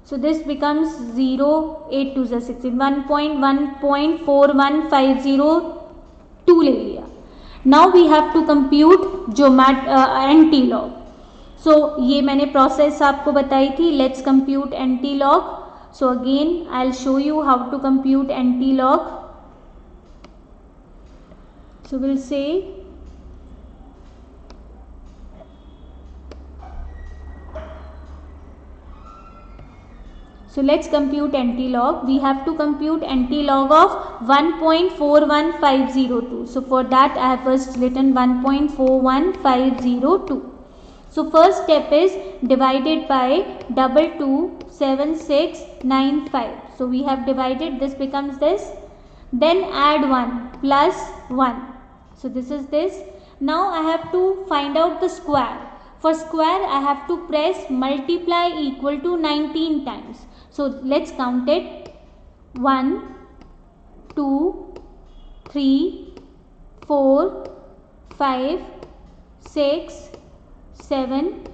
So this becomes 0, 8 twos are 16, 1.4150 ले लिया. Now we have to compute anti-log. So ये मैंने process आपको बताई थी. Let's compute anti-log. So again I'll show you how to compute anti-log. So we'll say let's compute anti-log. We have to compute anti-log of 1.41502. So for that I have first written 1.41502. So first step is divided by 227695. So we have divided, this becomes this. Then add 1 plus 1. So this is this. Now I have to find out the square. For square I have to press multiply equal to 19 times. So let's count it. 1, 2, 3, 4, 5, 6, 7,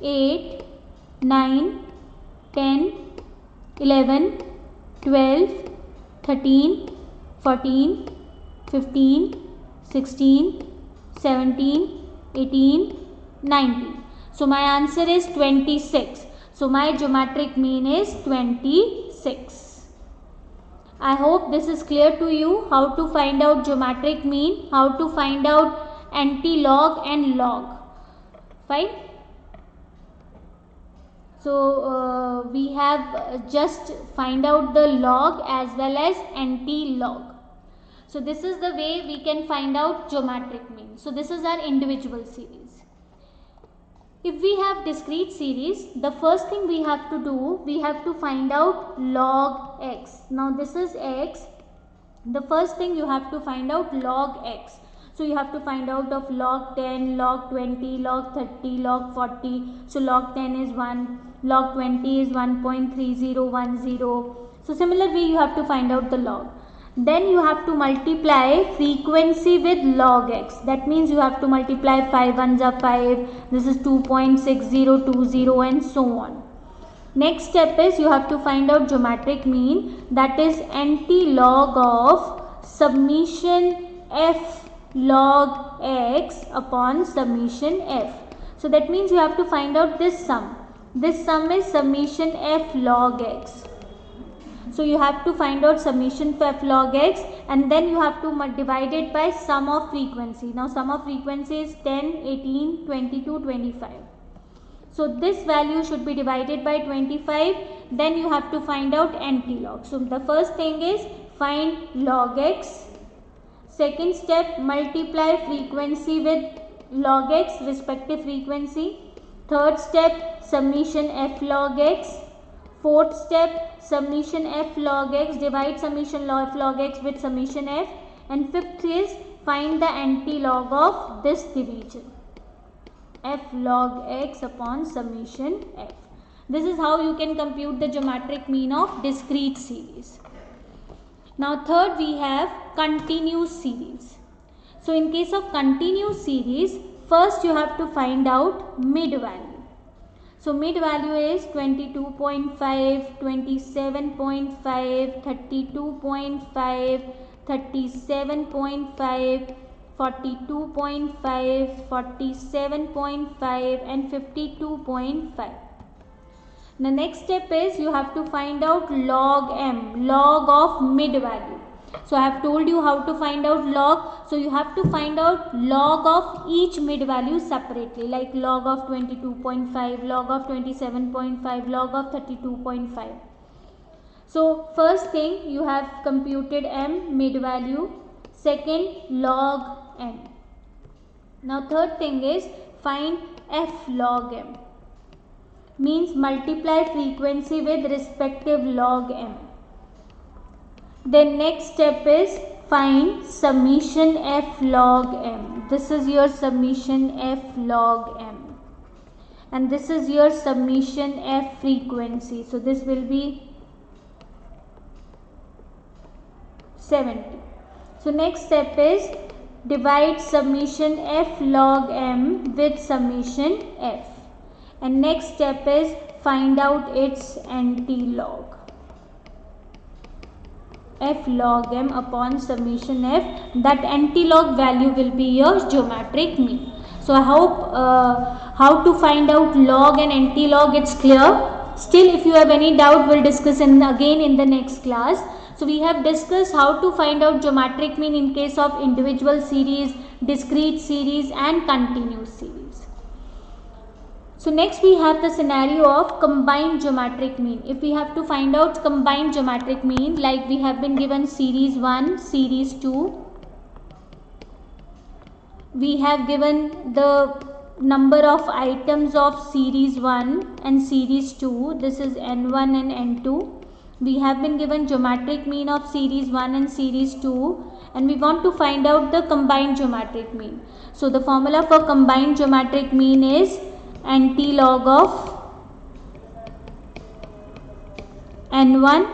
8, 9, 10, 11, 12, 13, 14, 15, 16, 17, 18, 19. So my answer is 26. So my geometric mean is 26. I hope this is clear to you, how to find out geometric mean, how to find out anti-log and log. Fine. So we have just find out the log as well as anti-log. So this is the way we can find out geometric mean. So this is our individual series. If we have discrete series, the first thing we have to do, we have to find out log x. Now this is x. The first thing you have to find out log x. So you have to find out of log 10, log 20, log 30, log 40. So log 10 is 1, log 20 is 1.3010. So similar way you have to find out the log. Then you have to multiply frequency with log x. That means you have to multiply 5 ones are 5. This is 2.6020 and so on. Next step is you have to find out geometric mean, that is anti-log of summation f log x upon summation f. So that means you have to find out this sum. This sum is summation f log x. So you have to find out summation for f log x, and then you have to divide it by sum of frequency. Now sum of frequency is 10, 18, 22, 25. So this value should be divided by 25. Then you have to find out anti-log. So the first thing is find log x. Second step, multiply frequency with log x, respective frequency. Third step, summation f log x. Fourth step, summation f log x, divide summation f log x with summation f. And fifth is find the anti-log of this division, f log x upon summation f. This is how you can compute the geometric mean of discrete series. Now third, we have continuous series. So in case of continuous series, first you have to find out mid value. So mid value is 22.5, 27.5, 32.5, 37.5, 42.5, 47.5 and 52.5. The next step is you have to find out log m, log of mid value. So I have told you how to find out log. So you have to find out log of each mid value separately, like log of 22.5, log of 27.5, log of 32.5. So first thing, you have computed m, mid value. Second, log m. Now third thing is find f log m. Means multiply frequency with respective log m. Then next step is find summation f log m. This is your summation f log m. And this is your summation f frequency. So this will be 70. So next step is divide summation f log m with summation f. And next step is find out its anti-log, f log m upon summation f. That anti-log value will be your geometric mean. So I hope how to find out log and anti-log it's clear. Still, if you have any doubt, we'll discuss again in the next class. So we have discussed how to find out geometric mean in case of individual series, discrete series and continuous series. So next we have the scenario of combined geometric mean. If we have to find out combined geometric mean, like we have been given series 1, series 2. We have given the number of items of series 1 and series 2. This is n1 and n2. We have been given geometric mean of series 1 and series 2, and we want to find out the combined geometric mean. So the formula for combined geometric mean is anti-log of n1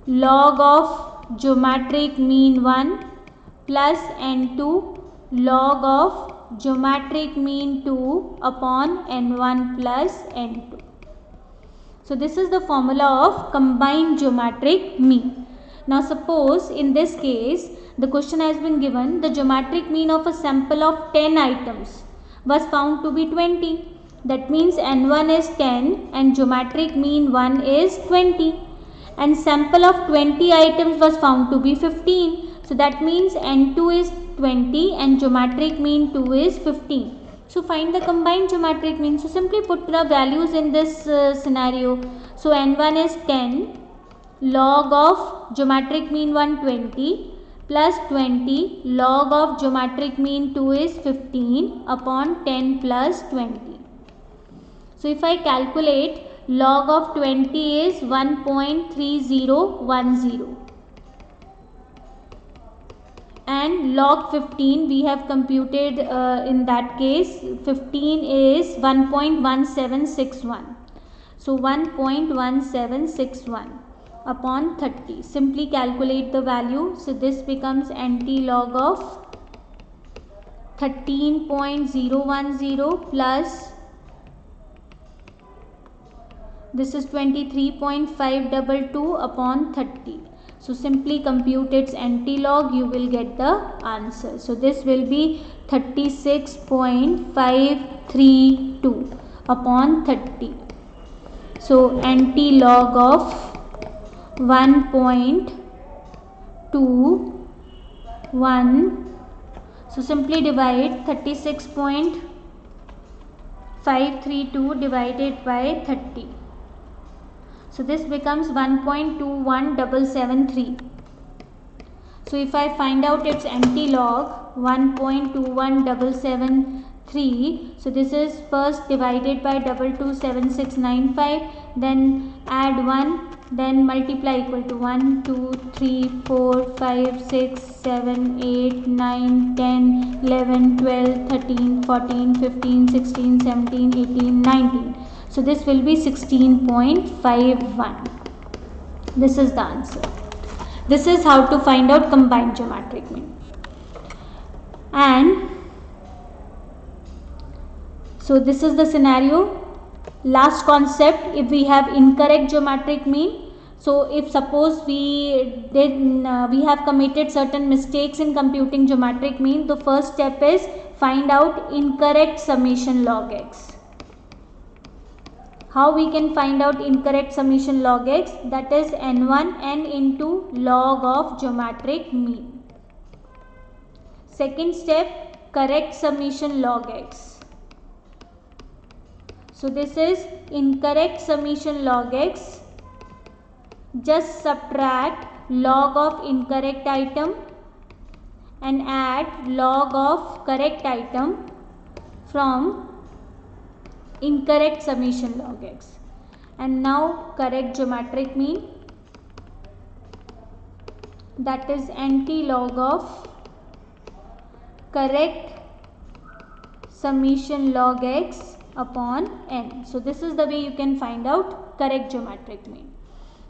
log of geometric mean 1 plus n2 log of geometric mean 2 upon n1 plus n2. So this is the formula of combined geometric mean. Now suppose in this case the question has been given, the geometric mean of a sample of 10 items was found to be 20. That means n1 is 10 and geometric mean 1 is 20. And sample of 20 items was found to be 15. So that means n2 is 20 and geometric mean 2 is 15. So find the combined geometric mean. So simply put the values in this scenario. So n1 is 10 log of geometric mean 1 20 plus 20 log of geometric mean 2 is 15 upon 10 plus 20. So if I calculate, log of 20 is 1.3010 and log 15 we have computed in that case 15 is 1.1761. So 1.1761 upon 30. Simply calculate the value. So this becomes anti-log of 13.010 plus this is 23.522 upon 30. So simply compute its anti-log, you will get the answer. So this will be 36.532 upon 30. So anti-log of 1.21. So simply divide 36.532 divided by 30. So this becomes 1.21773. So if I find out its anti-log 1.21773, so this is first divided by 227695, then add 1, then multiply equal to 1, 2, 3, 4, 5, 6, 7, 8, 9, 10, 11, 12, 13, 14, 15, 16, 17, 18, 19. So this will be 16.51. This is the answer. This is how to find out combined geometric mean. And so this is the scenario. Last concept, if we have incorrect geometric mean. So if suppose we have committed certain mistakes in computing geometric mean, the first step is find out incorrect summation log x. How we can find out incorrect summation log x? That is n1 n into log of geometric mean. Second step, correct summation log x. So this is incorrect summation log x. Just subtract log of incorrect item and add log of correct item from incorrect summation log x. And now correct geometric mean, that is anti-log of correct summation log x upon n. So this is the way you can find out correct geometric mean.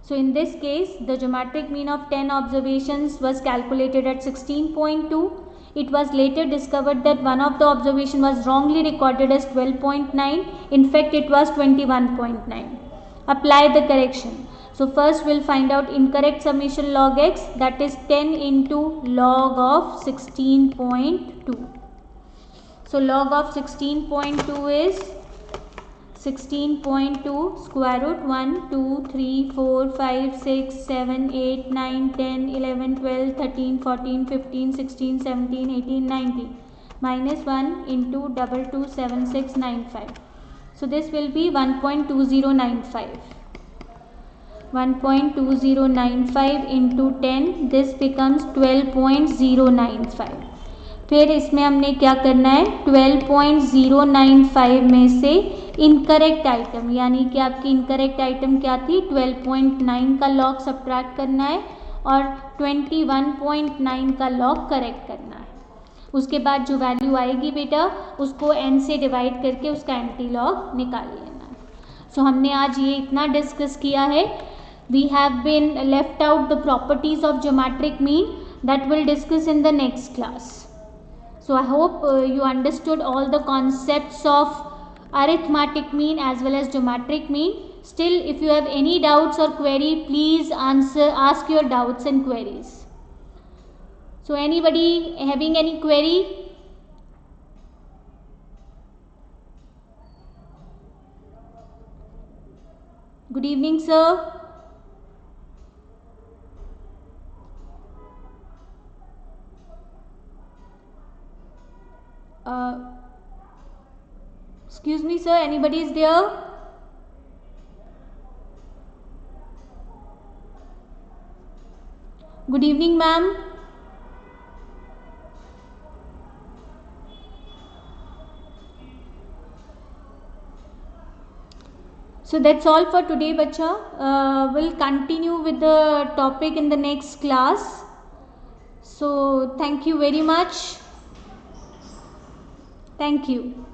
So in this case, the geometric mean of 10 observations was calculated at 16.2. It was later discovered that one of the observation was wrongly recorded as 12.9. In fact, it was 21.9. Apply the correction. So first we'll find out incorrect summation log x, that is 10 into log of 16.2. So log of 16.2 is 16.2 square root 1, 2, 3, 4, 5, 6, 7, 8, 9, 10, 11, 12, 13, 14, 15, 16, 17, 18, 19 minus 1 into 227695. So this will be 1.2095. 1.2095 into 10, this becomes 12.095. फिर इसमें हमने क्या करना है, 12.095 में से incorrect item, यानी कि आपकी इनकरेक्ट आइटम क्या थी, 12.9 का लॉग सब्ट्रैक्ट करना है और 21.9 का लॉग करेक्ट करना है. उसके बाद जो वैल्यू आएगी बेटा, उसको n से डिवाइड करके उसका एंटी लॉग निकाल लेना है. सो हमने आज ये इतना डिस्कस किया है. We have been left out the properties of geometric mean, that will discuss in the next class. So I hope you understood all the concepts of arithmetic mean as well as geometric mean. Still, if you have any doubts or query, please ask your doubts and queries. So anybody having any query? Good evening, sir. Excuse me, sir, anybody is there? Good evening, ma'am. So that's all for today, bacha. We'll continue with the topic in the next class. So thank you very much. Thank you.